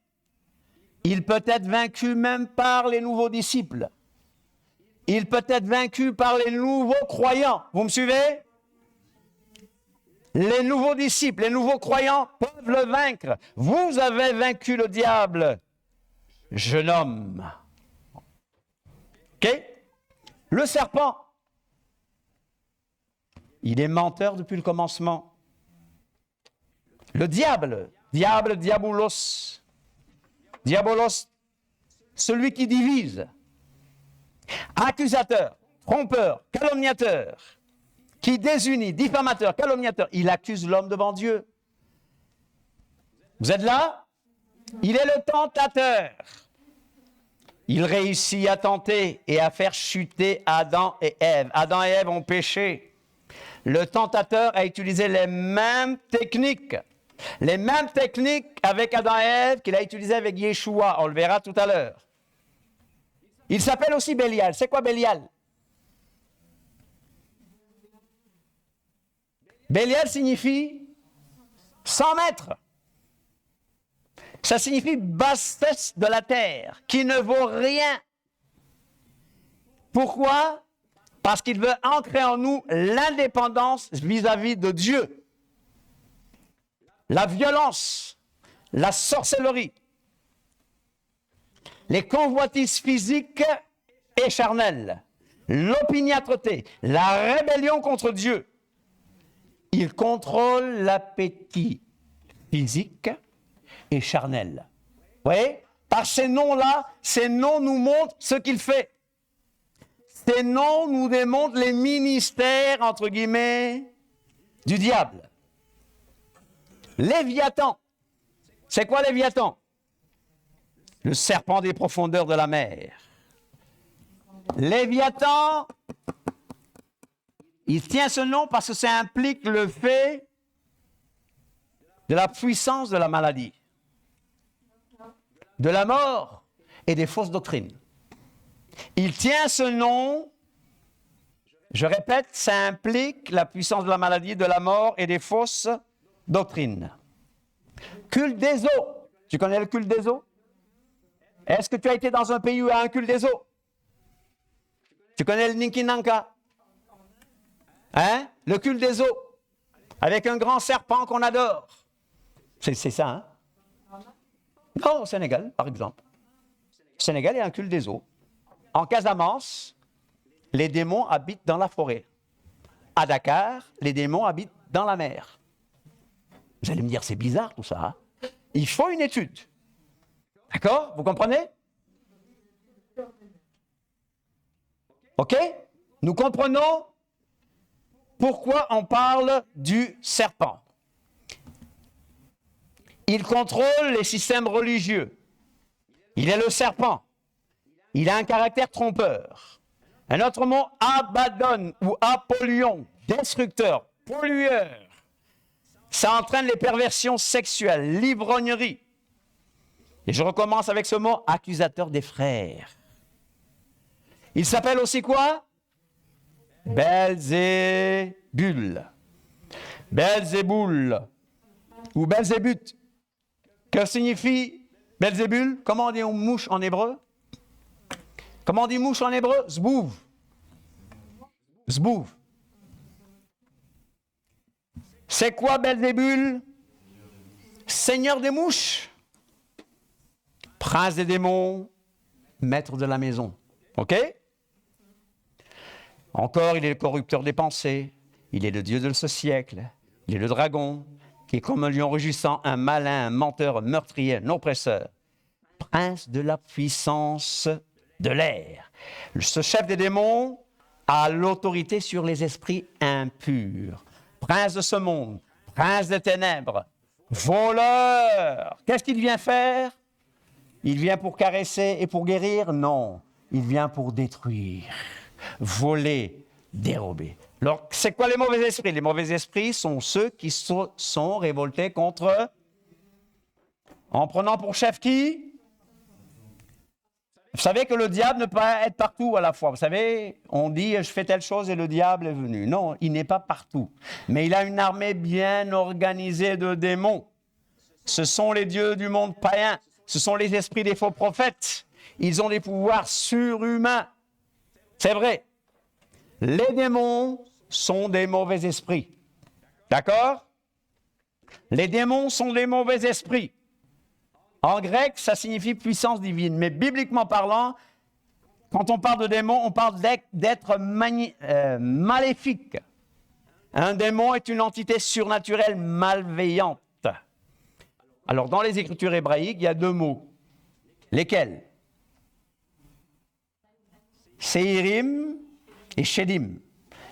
il peut être vaincu même par les nouveaux disciples. Il peut être vaincu par les nouveaux croyants. Vous me suivez? Les nouveaux disciples, les nouveaux croyants peuvent le vaincre. Vous avez vaincu le diable, jeune homme. OK? Le serpent, il est menteur depuis le commencement. Le diable, diabolos, celui qui divise, accusateur, trompeur, calomniateur, qui désunit, diffamateur, calomniateur, il accuse l'homme devant Dieu. Vous êtes là? Il est le tentateur. Il réussit à tenter et à faire chuter Adam et Ève. Adam et Ève ont péché. Le tentateur a utilisé les mêmes techniques avec Adam et Ève qu'il a utilisées avec Yeshua. On le verra tout à l'heure. Il s'appelle aussi Bélial. C'est quoi Bélial? Bélial signifie 100 mètres. Ça signifie bassesse de la terre, qui ne vaut rien. Pourquoi? Parce qu'il veut ancrer en nous l'indépendance vis-à-vis de Dieu. La violence, la sorcellerie, les convoitises physiques et charnelles, l'opiniâtreté, la rébellion contre Dieu. Il contrôle l'appétit physique et charnel. Vous voyez? Par ces noms-là, ces noms nous montrent ce qu'il fait. Ces noms nous démontrent les ministères, entre guillemets, du diable. Léviathan. C'est quoi Léviathan? Le serpent des profondeurs de la mer. Léviathan, il tient ce nom parce que ça implique le fait de la puissance de la maladie, de la mort et des fausses doctrines. Il tient ce nom, je répète, ça implique la puissance de la maladie, de la mort et des fausses doctrines. Culte des eaux. Tu connais le culte des eaux? Est-ce que tu as été dans un pays où il y a un culte des eaux? Tu connais le Ninkinanka? Hein? Le culte des eaux. Avec un grand serpent qu'on adore. C'est ça, hein? Non, au Sénégal, par exemple. Au Sénégal, il y a un culte des eaux. En Casamance, les démons habitent dans la forêt. À Dakar, les démons habitent dans la mer. Vous allez me dire, c'est bizarre tout ça. Hein? Il faut une étude. D'accord? Vous comprenez? OK? Nous comprenons pourquoi on parle du serpent. Il contrôle les systèmes religieux. Il est le serpent. Il a un caractère trompeur. Un autre mot, Abaddon ou Apollyon, destructeur, pollueur. Ça entraîne les perversions sexuelles, l'ivrognerie. Et je recommence avec ce mot, accusateur des frères. Il s'appelle aussi quoi? Belzébul. Belzéboul. Ou Belzébuth. Que signifie Belzébul? Comment on dit mouche en hébreu? Comment on dit mouche en hébreu? Zbouv. Zbouv. C'est quoi Belzébul? Seigneur des mouches. Prince des démons. Maître de la maison. OK? Encore, il est le corrupteur des pensées. Il est le Dieu de ce siècle. Il est le dragon, qui est comme un lion rugissant, un malin, un menteur, un meurtrier, un oppresseur. Prince de la puissance de l'air. Ce chef des démons a l'autorité sur les esprits impurs. Prince de ce monde, prince des ténèbres, voleur. Qu'est-ce qu'il vient faire? Il vient pour caresser et pour guérir? Non, il vient pour détruire, voler, dérober. Alors, c'est quoi les mauvais esprits? Les mauvais esprits sont ceux qui sont révoltés contre, en prenant pour chef qui? Vous savez que le diable ne peut pas être partout à la fois. Vous savez, on dit je fais telle chose et le diable est venu. Non, il n'est pas partout. Mais il a une armée bien organisée de démons. Ce sont les dieux du monde païen. Ce sont les esprits des faux prophètes. Ils ont des pouvoirs surhumains. C'est vrai. Les démons sont des mauvais esprits. D'accord? Les démons sont des mauvais esprits. En grec, ça signifie puissance divine. Mais bibliquement parlant, quand on parle de démon, on parle d'être maléfique. Un démon est une entité surnaturelle malveillante. Alors, dans les Écritures hébraïques, il y a deux mots. Lesquels? Séirim et Shedim.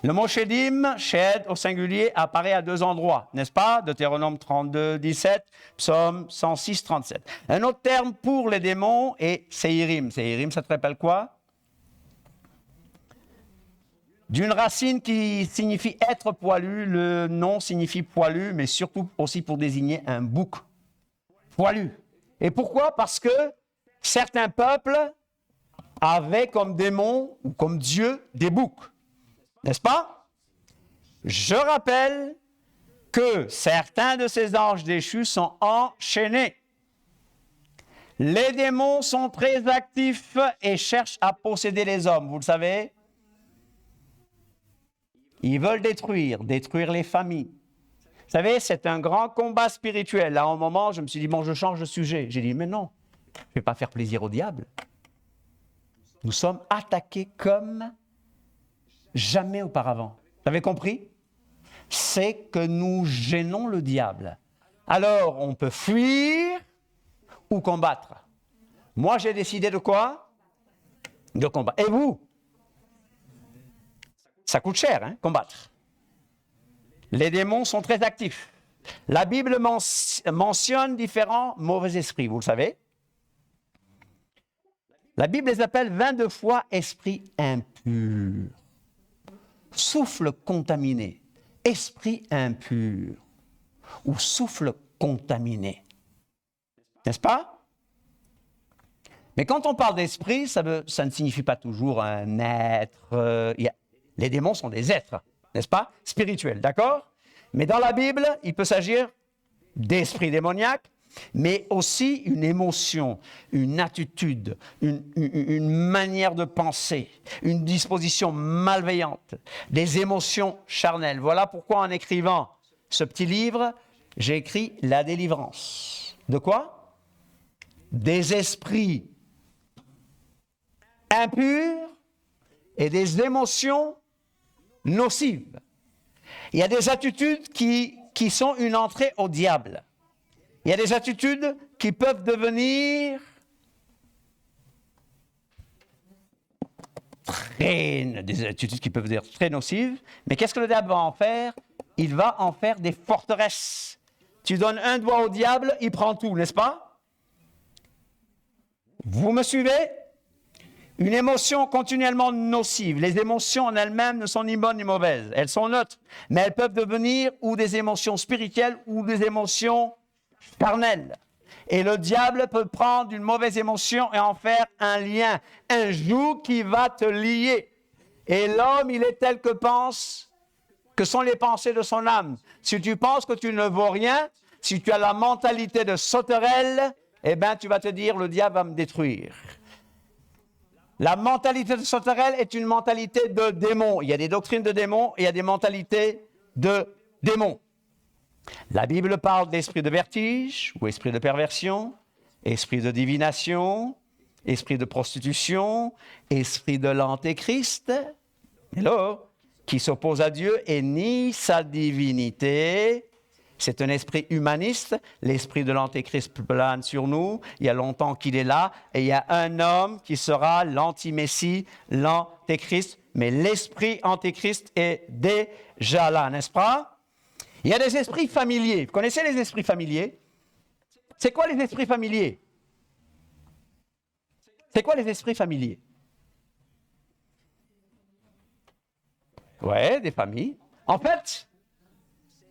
Le mot Shedim, Shed au singulier, apparaît à deux endroits, n'est-ce pas? Deutéronome 32, 17, Psaume 106, 37. Un autre terme pour les démons est Séirim. Séirim, ça te rappelle quoi? D'une racine qui signifie être poilu, le nom signifie poilu, mais surtout aussi pour désigner un bouc. Poilu. Et pourquoi? Parce que certains peuples avaient comme démon ou comme dieu des boucs. N'est-ce pas? Je rappelle que certains de ces anges déchus sont enchaînés. Les démons sont très actifs et cherchent à posséder les hommes, vous le savez? Ils veulent détruire les familles. Vous savez, c'est un grand combat spirituel. À un moment, je me suis dit, bon, je change de sujet. J'ai dit, mais non, je ne vais pas faire plaisir au diable. Nous sommes attaqués comme jamais auparavant. Vous avez compris? C'est que nous gênons le diable. Alors, on peut fuir ou combattre. Moi, j'ai décidé de quoi? De combattre. Et vous? Ça coûte cher, hein, combattre. Les démons sont très actifs. La Bible mentionne différents mauvais esprits, vous le savez. La Bible les appelle 22 fois esprits impurs. Souffle contaminé, esprit impur ou souffle contaminé. N'est-ce pas? Mais quand on parle d'esprit, ça ne signifie pas toujours un être. Les démons sont des êtres, n'est-ce pas? Spirituels, d'accord? Mais dans la Bible, il peut s'agir d'esprit démoniaque, mais aussi une émotion, une attitude, une manière de penser, une disposition malveillante, des émotions charnelles. Voilà pourquoi en écrivant ce petit livre, j'ai écrit la délivrance. De quoi? Des esprits impures et des émotions nocives. Il y a des attitudes qui sont une entrée au diable. Il y a des attitudes qui peuvent devenir des attitudes qui peuvent devenir très nocives. Mais qu'est-ce que le diable va en faire? Il va en faire des forteresses. Tu donnes un doigt au diable, il prend tout, n'est-ce pas? Vous me suivez? Une émotion continuellement nocive. Les émotions en elles-mêmes ne sont ni bonnes ni mauvaises. Elles sont neutres, mais elles peuvent devenir ou des émotions spirituelles ou des émotions charnelles. Et le diable peut prendre une mauvaise émotion et en faire un lien, un joug qui va te lier. Et l'homme, il est tel que sont les pensées de son âme. Si tu penses que tu ne vaux rien, si tu as la mentalité de sauterelle, eh bien, tu vas te dire, le diable va me détruire. La mentalité de sauterelle est une mentalité de démon. Il y a des doctrines de démons et il y a des mentalités de démons. La Bible parle d'esprit de vertige ou esprit de perversion, esprit de divination, esprit de prostitution, esprit de l'antéchrist, hello, qui s'oppose à Dieu et nie sa divinité. C'est un esprit humaniste. L'esprit de l'antéchrist plane sur nous. Il y a longtemps qu'il est là. Et il y a un homme qui sera l'anti-messie, l'antéchrist. Mais l'esprit antéchrist est déjà là, n'est-ce pas? Il y a des esprits familiers. Vous connaissez les esprits familiers? C'est quoi les esprits familiers? C'est quoi les esprits familiers? Ouais, des familles. En fait,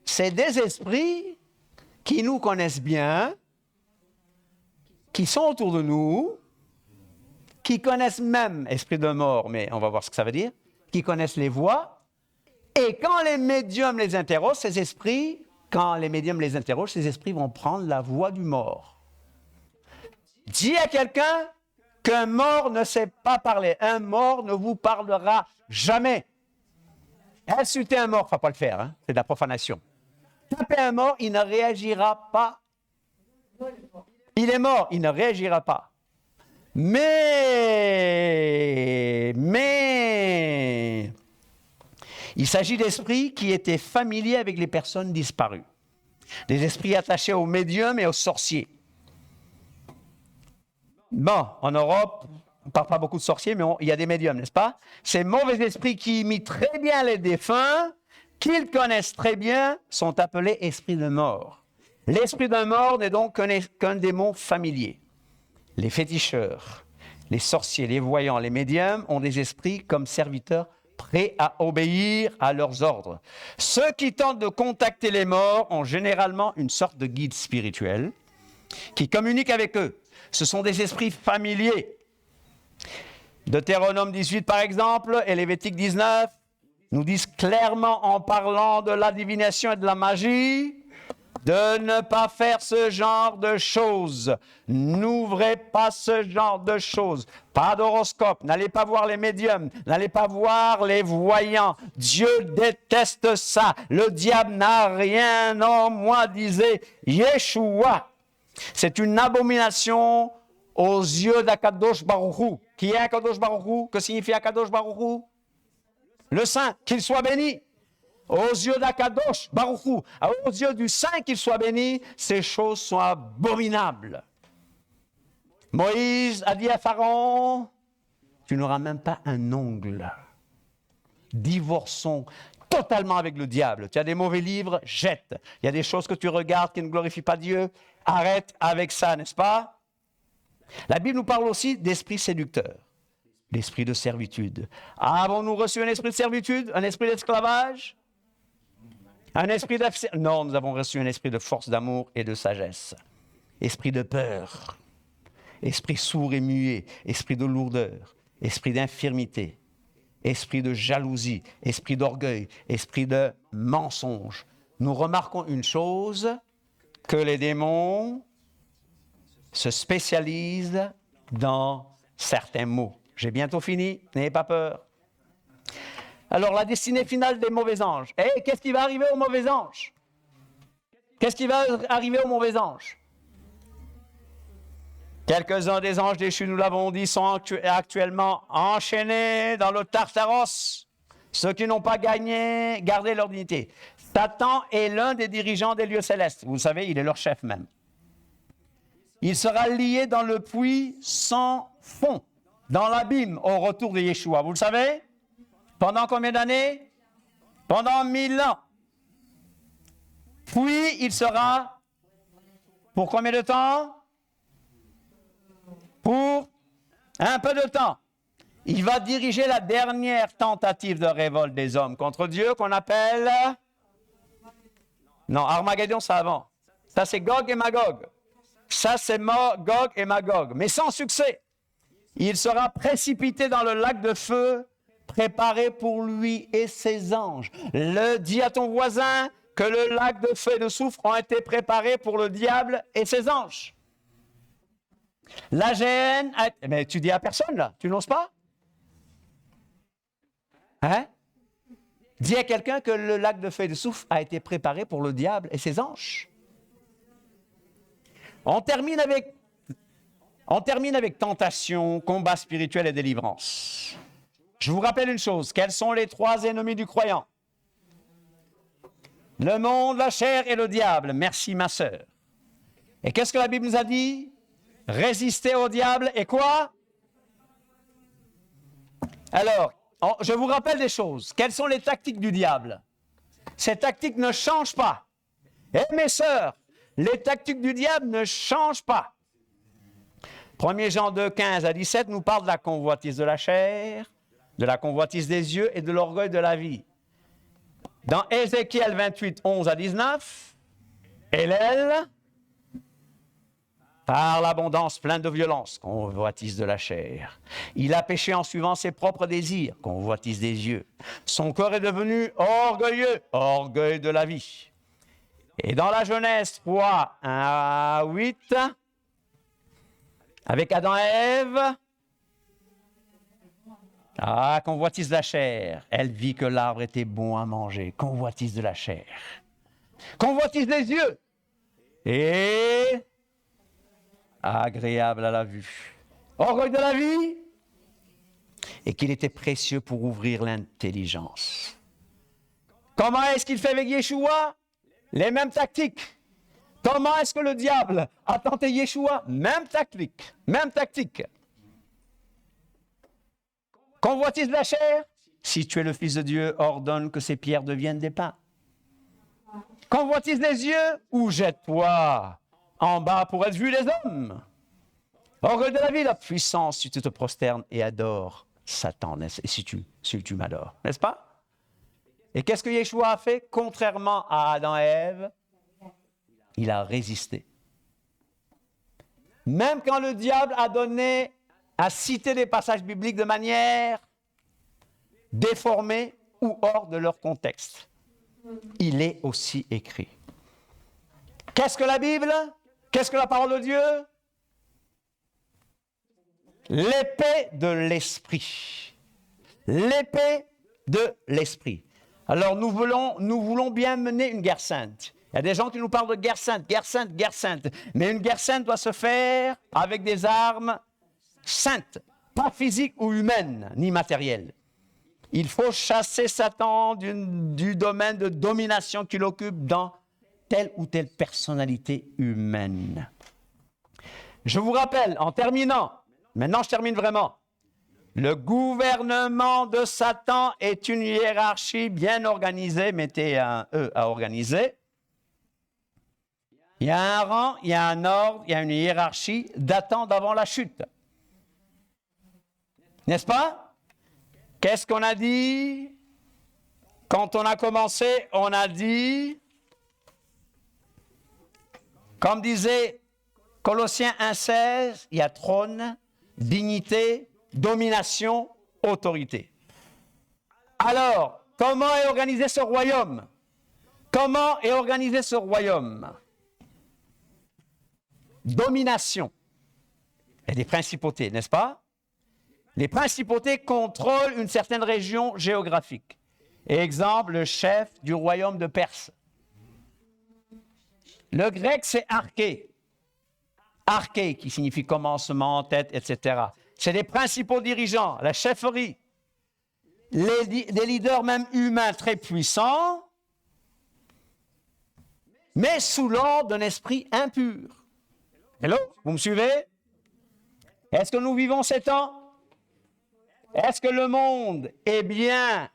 c'est des esprits qui nous connaissent bien, qui sont autour de nous, qui connaissent même esprit de mort, mais on va voir ce que ça veut dire, qui connaissent les voix. Et quand les médiums les interrogent, ces esprits vont prendre la voix du mort. Dis à quelqu'un qu'un mort ne sait pas parler. Un mort ne vous parlera jamais. Insulter un mort, il ne faut pas le faire, hein? C'est de la profanation. Taper un mort, il ne réagira pas. Il est mort, il ne réagira pas. Mais, il s'agit d'esprits qui étaient familiers avec les personnes disparues. Des esprits attachés aux médiums et aux sorciers. Bon, en Europe, on ne parle pas beaucoup de sorciers, mais il y a des médiums, n'est-ce pas? Ces mauvais esprits qui imitent très bien les défunts, qu'ils connaissent très bien, sont appelés esprits de mort. L'esprit d'un mort n'est donc qu'un démon familier. Les féticheurs, les sorciers, les voyants, les médiums ont des esprits comme serviteurs prêts à obéir à leurs ordres. Ceux qui tentent de contacter les morts ont généralement une sorte de guide spirituel qui communique avec eux. Ce sont des esprits familiers. Deutéronome 18, par exemple, et Lévitique 19 nous disent clairement, en parlant de la divination et de la magie, de ne pas faire ce genre de choses. N'ouvrez pas ce genre de choses. Pas d'horoscope. N'allez pas voir les médiums. N'allez pas voir les voyants. Dieu déteste ça. Le diable n'a rien en moi, disait Yeshua. C'est une abomination aux yeux d'Akadosh Baruch Hu. Qui est Akadosh Baruch Hu? Que signifie Akadosh Baruch Hu? Le Saint, qu'il soit béni. Aux yeux d'Akadosh Baruch Hu, aux yeux du Saint qu'il soit béni, ces choses sont abominables. Moïse a dit à Pharaon, tu n'auras même pas un ongle. Divorçons totalement avec le diable. Tu as des mauvais livres, jette. Il y a des choses que tu regardes qui ne glorifient pas Dieu, arrête avec ça, n'est-ce pas? La Bible nous parle aussi d'esprit séducteur, d'esprit de servitude. Avons-nous reçu un esprit de servitude, un esprit d'esclavage? Un esprit d'affaire? Non, nous avons reçu un esprit de force, d'amour et de sagesse. Esprit de peur, esprit sourd et muet, esprit de lourdeur, esprit d'infirmité, esprit de jalousie, esprit d'orgueil, esprit de mensonge. Nous remarquons une chose, que les démons se spécialisent dans certains mots. J'ai bientôt fini, n'ayez pas peur. Alors, la destinée finale des mauvais anges. Qu'est-ce qui va arriver aux mauvais anges? Qu'est-ce qui va arriver aux mauvais anges? Quelques-uns des anges déchus, nous l'avons dit, sont actuellement enchaînés dans le Tartaros. Ceux qui n'ont pas gardé leur dignité. Satan est l'un des dirigeants des lieux célestes. Vous savez, il est leur chef même. Il sera lié dans le puits sans fond, dans l'abîme au retour de Yeshua. Vous le savez? Pendant combien d'années? Pendant 1000 ans. Puis il sera pour combien de temps? Pour un peu de temps. Il va diriger la dernière tentative de révolte des hommes contre Dieu qu'on appelle... Non, Armageddon, c'est avant. Ça, c'est Gog et Magog. Ça, c'est Gog et Magog. Mais sans succès. Il sera précipité dans le lac de feu préparé pour lui et ses anges. Dis à ton voisin que le lac de feu et de soufre ont été préparés pour le diable et ses anges. La géhenne... Mais tu dis à personne, là. Tu n'oses pas? Hein? Dis à quelqu'un que le lac de feu et de soufre a été préparé pour le diable et ses anges. On termine avec tentation, combat spirituel et délivrance. Je vous rappelle une chose. Quels sont les 3 ennemis du croyant? Le monde, la chair et le diable. Merci, ma sœur. Et qu'est-ce que la Bible nous a dit? Résister au diable et quoi? Alors, je vous rappelle des choses. Quelles sont les tactiques du diable? Ces tactiques ne changent pas. Et mes sœurs, les tactiques du diable ne changent pas. 1 Jean 2, 15 à 17 nous parle de la convoitise de la chair, de la convoitise des yeux et de l'orgueil de la vie. Dans Ézéchiel 28, 11 à 19, Hélène, par l'abondance pleine de violence, convoitise de la chair. Il a péché en suivant ses propres désirs, convoitise des yeux. Son corps est devenu orgueilleux, orgueil de la vie. Et dans la Genèse 3, 1 à 8, avec Adam et Ève, convoitise de la chair. Elle vit que l'arbre était bon à manger, convoitise de la chair. Convoitise des yeux. Et agréable à la vue. Orgueil de la vie. Et qu'il était précieux pour ouvrir l'intelligence. Comment est-ce qu'il fait avec Yeshua? Les mêmes tactiques. Comment est-ce que le diable a tenté Yeshua? Même tactique. Même tactique. Convoitise de la chair. Si tu es le Fils de Dieu, ordonne que ces pierres deviennent des pains. Convoitise des yeux ou jette-toi en bas pour être vu des hommes. Orgueil de la vie, la puissance, si tu te prosternes et adores Satan, et si tu m'adores, n'est-ce pas? Et qu'est-ce que Yeshua a fait? Contrairement à Adam et Ève, il a résisté. Même quand le diable a cité des passages bibliques de manière déformée ou hors de leur contexte, il est aussi écrit. Qu'est-ce que la Bible? Qu'est-ce que la parole de Dieu? L'épée de l'esprit. L'épée de l'esprit. Alors nous voulons bien mener une guerre sainte. Il y a des gens qui nous parlent de guerre sainte, guerre sainte, guerre sainte. Mais une guerre sainte doit se faire avec des armes saintes, pas physiques ou humaines, ni matérielles. Il faut chasser Satan du domaine de domination qu'il occupe dans telle ou telle personnalité humaine. Je vous rappelle, en terminant, maintenant je termine vraiment, le gouvernement de Satan est une hiérarchie bien organisée, mettez un E à organiser. Il y a un rang, il y a un ordre, il y a une hiérarchie datant d'avant la chute. N'est-ce pas? Qu'est-ce qu'on a dit? Quand on a commencé, on a dit... Comme disait Colossiens 1,16, il y a trône, dignité, domination, autorité. Alors, comment est organisé ce royaume? Comment est organisé ce royaume? Domination. Il y a des principautés, n'est-ce pas? Les principautés contrôlent une certaine région géographique. Exemple, le chef du royaume de Perse. Le grec, c'est arché. Arché, qui signifie commencement, tête, etc. C'est les principaux dirigeants, la chefferie, des leaders même humains très puissants, mais sous l'ordre d'un esprit impur. Hello, vous me suivez? Est-ce que nous vivons ces temps? Est-ce que le monde est bien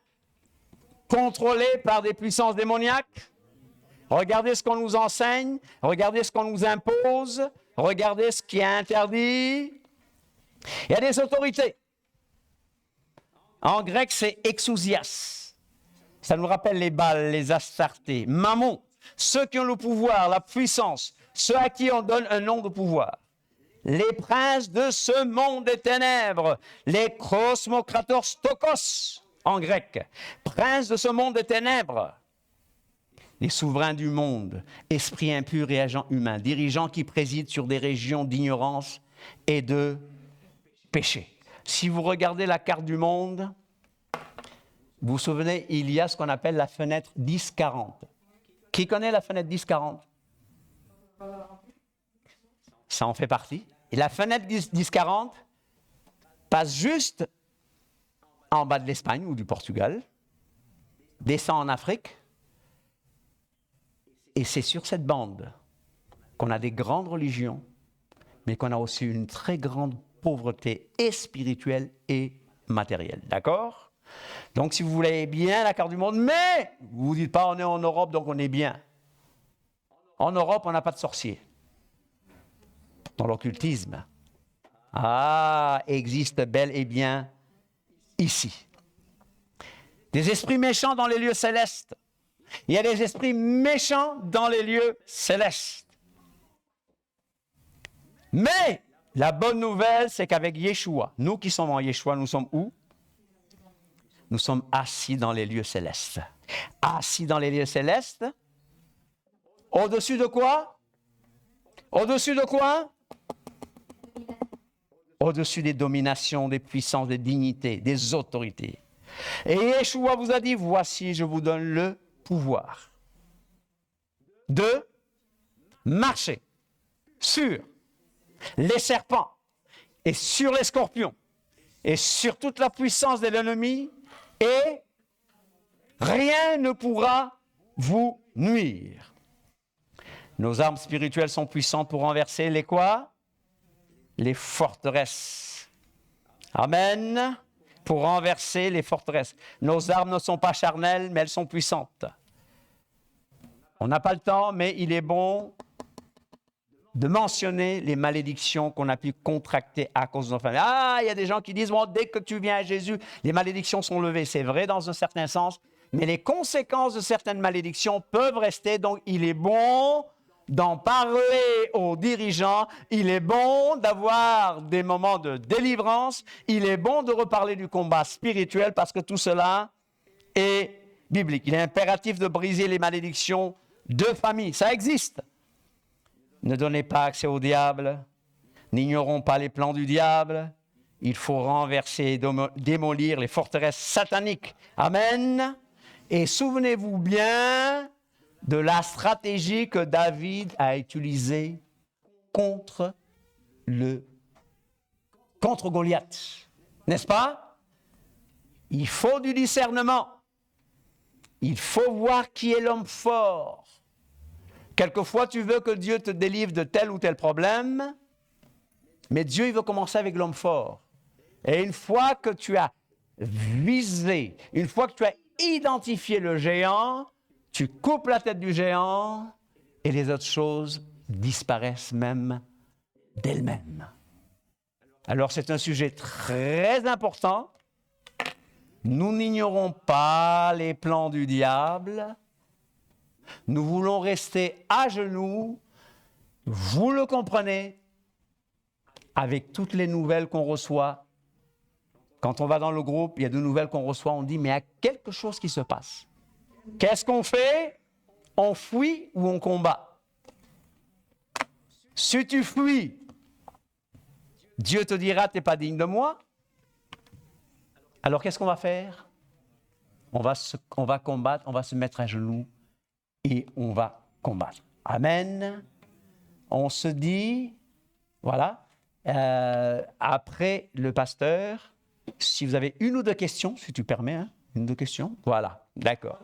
contrôlé par des puissances démoniaques? Regardez ce qu'on nous enseigne, regardez ce qu'on nous impose, regardez ce qui est interdit. Il y a des autorités. En grec, c'est exousias. Ça nous rappelle les Baals, les Astartés, Mammon, ceux qui ont le pouvoir, la puissance, ceux à qui on donne un nom de pouvoir. Les princes de ce monde des ténèbres, les cosmocratos tokos en grec, princes de ce monde des ténèbres, les souverains du monde, esprits impurs et agents humains, dirigeants qui président sur des régions d'ignorance et de péché. Si vous regardez la carte du monde, vous vous souvenez, il y a ce qu'on appelle la fenêtre 10-40. Qui connaît la fenêtre 10-40? Ça en fait partie. Et la fenêtre 10-40 passe juste en bas de l'Espagne ou du Portugal, descend en Afrique, et c'est sur cette bande qu'on a des grandes religions, mais qu'on a aussi une très grande pauvreté et spirituelle et matérielle. D'accord? Donc, si vous voulez bien la carte du monde, mais vous ne vous dites pas on est en Europe, donc on est bien. En Europe, on n'a pas de sorciers. Dans l'occultisme. Existe bel et bien ici. Des esprits méchants dans les lieux célestes. Il y a des esprits méchants dans les lieux célestes. Mais la bonne nouvelle, c'est qu'avec Yeshua, nous qui sommes en Yeshua, nous sommes où? Nous sommes assis dans les lieux célestes. Assis dans les lieux célestes. Au-dessus de quoi? Au-dessus de quoi? Au-dessus des dominations, des puissances, des dignités, des autorités. Et Yeshua vous a dit, voici, je vous donne le pouvoir de marcher sur les serpents et sur les scorpions et sur toute la puissance de l'ennemi et rien ne pourra vous nuire. Nos armes spirituelles sont puissantes pour renverser les quoi? Les forteresses. Amen. Pour renverser les forteresses. Nos armes ne sont pas charnelles, mais elles sont puissantes. On n'a pas le temps, mais il est bon de mentionner les malédictions qu'on a pu contracter à cause de nos familles. Il y a des gens qui disent, bon, dès que tu viens à Jésus, les malédictions sont levées. C'est vrai dans un certain sens, mais les conséquences de certaines malédictions peuvent rester. Donc, il est bon d'en parler aux dirigeants, il est bon d'avoir des moments de délivrance, il est bon de reparler du combat spirituel parce que tout cela est biblique. Il est impératif de briser les malédictions de famille, ça existe. Ne donnez pas accès au diable, n'ignorons pas les plans du diable, il faut renverser et démolir les forteresses sataniques. Amen. Et souvenez-vous bien de la stratégie que David a utilisée contre Goliath. N'est-ce pas? Il faut du discernement. Il faut voir qui est l'homme fort. Quelquefois, tu veux que Dieu te délivre de tel ou tel problème, mais Dieu, il veut commencer avec l'homme fort. Et une fois que tu as visé, une fois que tu as identifié le géant, tu coupes la tête du géant et les autres choses disparaissent même d'elles-mêmes. Alors c'est un sujet très important. Nous n'ignorons pas les plans du diable. Nous voulons rester à genoux. Vous le comprenez, avec toutes les nouvelles qu'on reçoit. Quand on va dans le groupe, il y a des nouvelles qu'on reçoit, on dit, mais il y a quelque chose qui se passe. Qu'est-ce qu'on fait? On fuit ou on combat? Si tu fuis, Dieu te dira, tu n'es pas digne de moi. Alors qu'est-ce qu'on va faire? On va combattre, on va se mettre à genoux et on va combattre. Amen. On se dit, Voilà. Après le pasteur, si vous avez une ou deux questions, si tu permets, hein, une ou deux questions. Voilà, d'accord.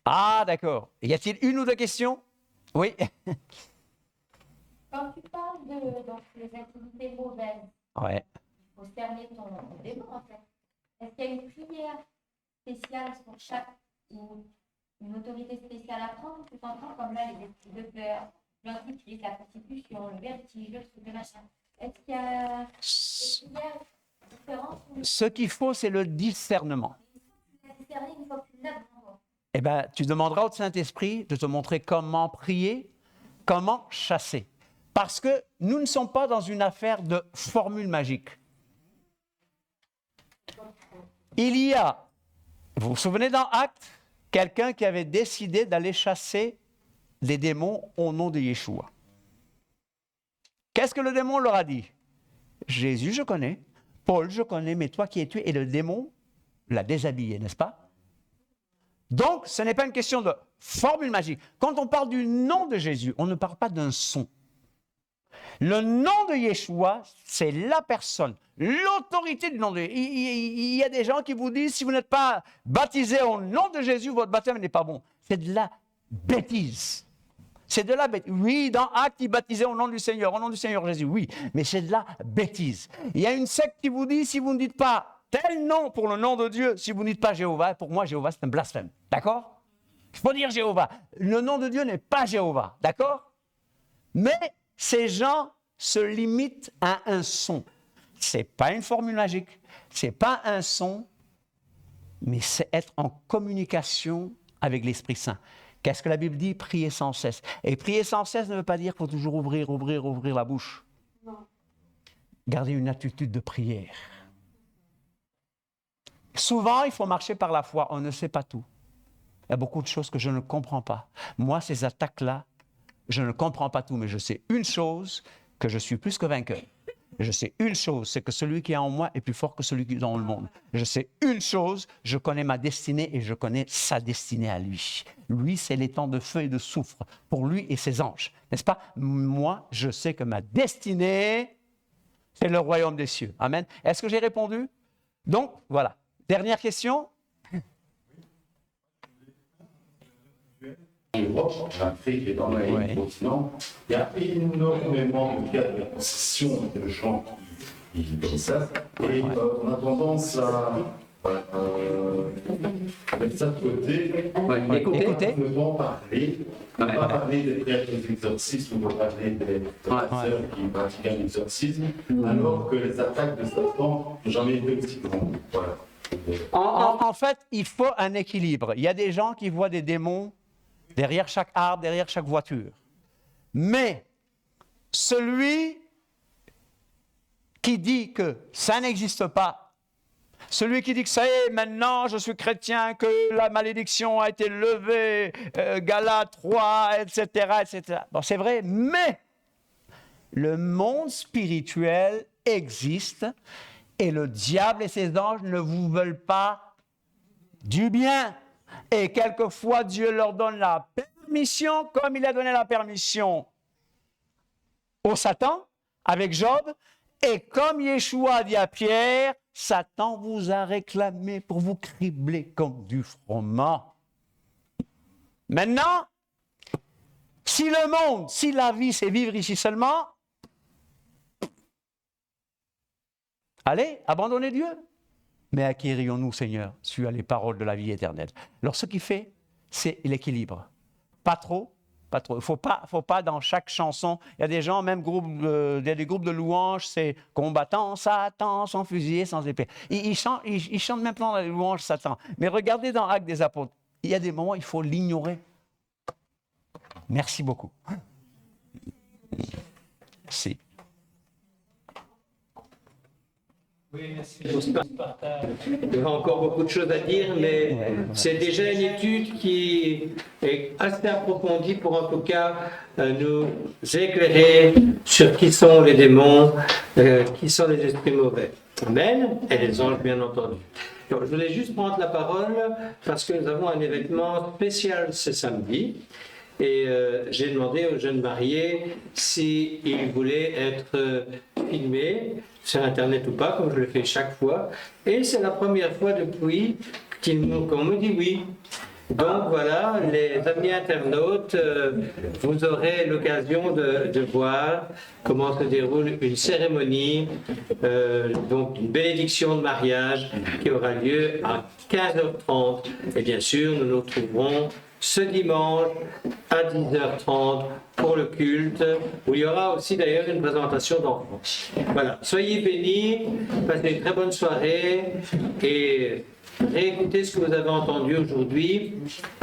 Ah, d'accord. Y a-t-il une ou deux questions? Oui. Quand tu parles de donc, les activités mauvaises, Ouais. il faut cerner ton démon en fait. Est-ce qu'il y a une prière spéciale pour chaque ou une autorité spéciale à prendre? Tu t'entends comme là les esprits de peur, l'antichrist, la constitution, le vertige, le truc, le machin. Est-ce qu'il y a des prières différentes? Ce qu'il faut, c'est le discernement. Tu l'as discerné une fois que tu l'as devant toi. Eh bien, tu demanderas au Saint-Esprit de te montrer comment prier, comment chasser. Parce que nous ne sommes pas dans une affaire de formule magique. Il y a, vous vous souvenez dans Actes, quelqu'un qui avait décidé d'aller chasser les démons au nom de Yeshua. Qu'est-ce que le démon leur a dit? Jésus, je connais. Paul, je connais, mais toi qui es tué. Et le démon l'a déshabillé, n'est-ce pas? Donc, ce n'est pas une question de formule magique. Quand on parle du nom de Jésus, on ne parle pas d'un son. Le nom de Yeshua, c'est la personne, l'autorité du nom de Jésus. Il y a des gens qui vous disent, si vous n'êtes pas baptisé au nom de Jésus, votre baptême n'est pas bon. C'est de la bêtise. C'est de la bêtise. Oui, dans Actes, ils baptisaient au nom du Seigneur Jésus, oui, mais c'est de la bêtise. Il y a une secte qui vous dit, si vous ne dites pas tel nom pour le nom de Dieu, si vous ne dites pas Jéhovah, pour moi, Jéhovah, c'est un blasphème. D'accord? Il faut dire Jéhovah. Le nom de Dieu n'est pas Jéhovah. D'accord? Mais ces gens se limitent à un son. Ce n'est pas une formule magique, ce n'est pas un son, mais c'est être en communication avec l'Esprit Saint. Qu'est-ce que la Bible dit? Prier sans cesse. Et prier sans cesse ne veut pas dire qu'il faut toujours ouvrir la bouche. Non. Garder une attitude de prière. Souvent, il faut marcher par la foi. On ne sait pas tout. Il y a beaucoup de choses que je ne comprends pas. Moi, ces attaques-là, je ne comprends pas tout, mais je sais une chose, que je suis plus que vainqueur. Je sais une chose, c'est que celui qui est en moi est plus fort que celui qui est dans le monde. Je sais une chose, je connais ma destinée et je connais sa destinée à lui. Lui, c'est les temps de feu et de soufre, pour lui et ses anges. N'est-ce pas? Moi, je sais que ma destinée, c'est le royaume des cieux. Amen. Est-ce que j'ai répondu? Donc, voilà. Dernière question? L'Afrique et dans le continent, il y a énormément de cas de possession de gens qui ça. Et on a tendance à avec ça de côté, Écoutez. ne pas parler des prêtres des exorcismes, on va parler des pasteurs qui pratiquent un exorcisme, alors que les attaques de Satan n'ont jamais été aussi grandes. Voilà. En fait, il faut un équilibre. Il y a des gens qui voient des démons derrière chaque arbre, derrière chaque voiture. Mais celui qui dit que ça n'existe pas, celui qui dit que ça y est, maintenant je suis chrétien, que la malédiction a été levée, Galates 3, etc., etc. Bon, c'est vrai, mais le monde spirituel existe et le diable et ses anges ne vous veulent pas du bien. Et quelquefois, Dieu leur donne la permission, comme il a donné la permission au Satan, avec Job, et comme Yeshua dit à Pierre, Satan vous a réclamé pour vous cribler comme du froment. Maintenant, si le monde, si la vie, c'est vivre ici seulement, allez, abandonnez Dieu. Mais à qui irions-nous, Seigneur, tu as les paroles de la vie éternelle? Alors, ce qui fait, c'est l'équilibre. Pas trop, pas trop. Il ne faut pas dans chaque chanson, il y a des gens, même il y a des groupes de louanges, c'est combattant Satan, sans fusil et sans épée. Ils chantent même pas dans les louanges Satan. Mais regardez dans Actes des Apôtres, il y a des moments où il faut l'ignorer. Merci beaucoup. Merci. Oui, merci pour ce partage. Il y a encore beaucoup de choses à dire, mais c'est déjà une étude qui est assez approfondie pour en tout cas nous éclairer sur qui sont les démons, qui sont les esprits mauvais. Amen. Et les anges, bien entendu. Donc, je voulais juste prendre la parole parce que nous avons un événement spécial ce samedi. Et j'ai demandé aux jeunes mariés s'ils voulaient être filmés sur Internet ou pas, comme je le fais chaque fois. Et c'est la première fois depuis qu'on me dit oui. Donc voilà, les amis internautes, vous aurez l'occasion de voir comment se déroule une cérémonie, donc une bénédiction de mariage qui aura lieu à 15h30. Et bien sûr, nous nous retrouverons ce dimanche à 10h30 pour le culte, où il y aura aussi d'ailleurs une présentation d'enfants. Voilà, soyez bénis, passez une très bonne soirée et réécoutez ce que vous avez entendu aujourd'hui.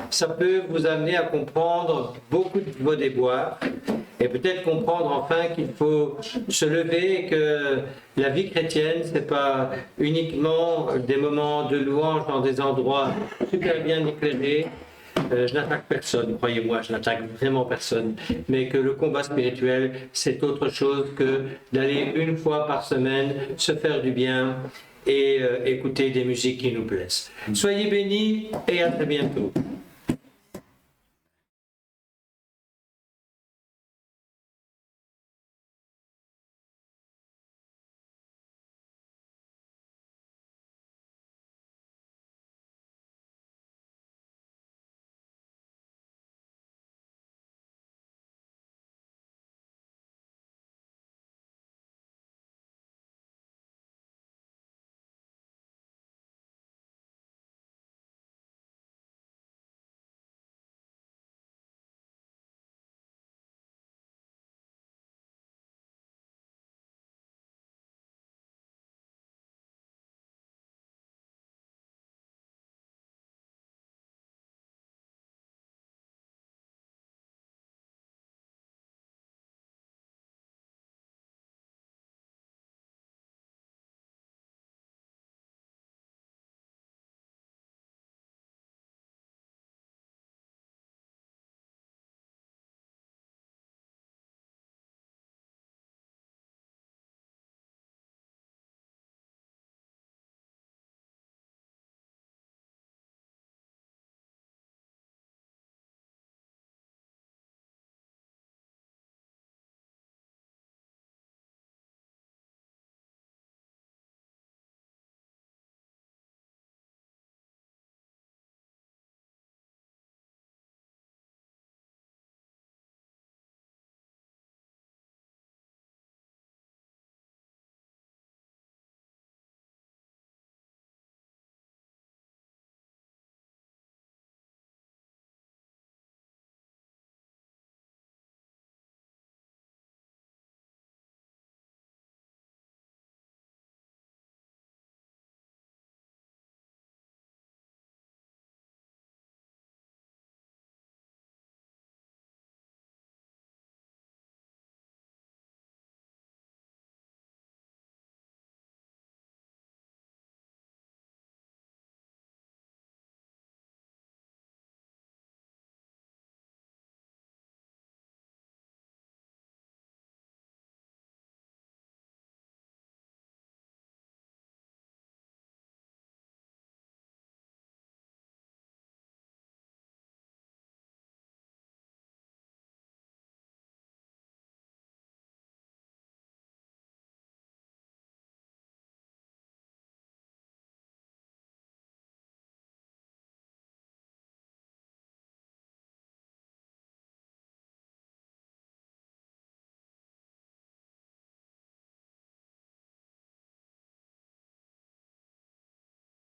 Ça peut vous amener à comprendre beaucoup de vos déboires et peut-être comprendre enfin qu'il faut se lever et que la vie chrétienne, ce n'est pas uniquement des moments de louange dans des endroits super bien éclairés. Je n'attaque personne, croyez-moi, je n'attaque vraiment personne, mais que le combat spirituel, c'est autre chose que d'aller une fois par semaine se faire du bien et écouter des musiques qui nous plaisent. Soyez bénis et à très bientôt.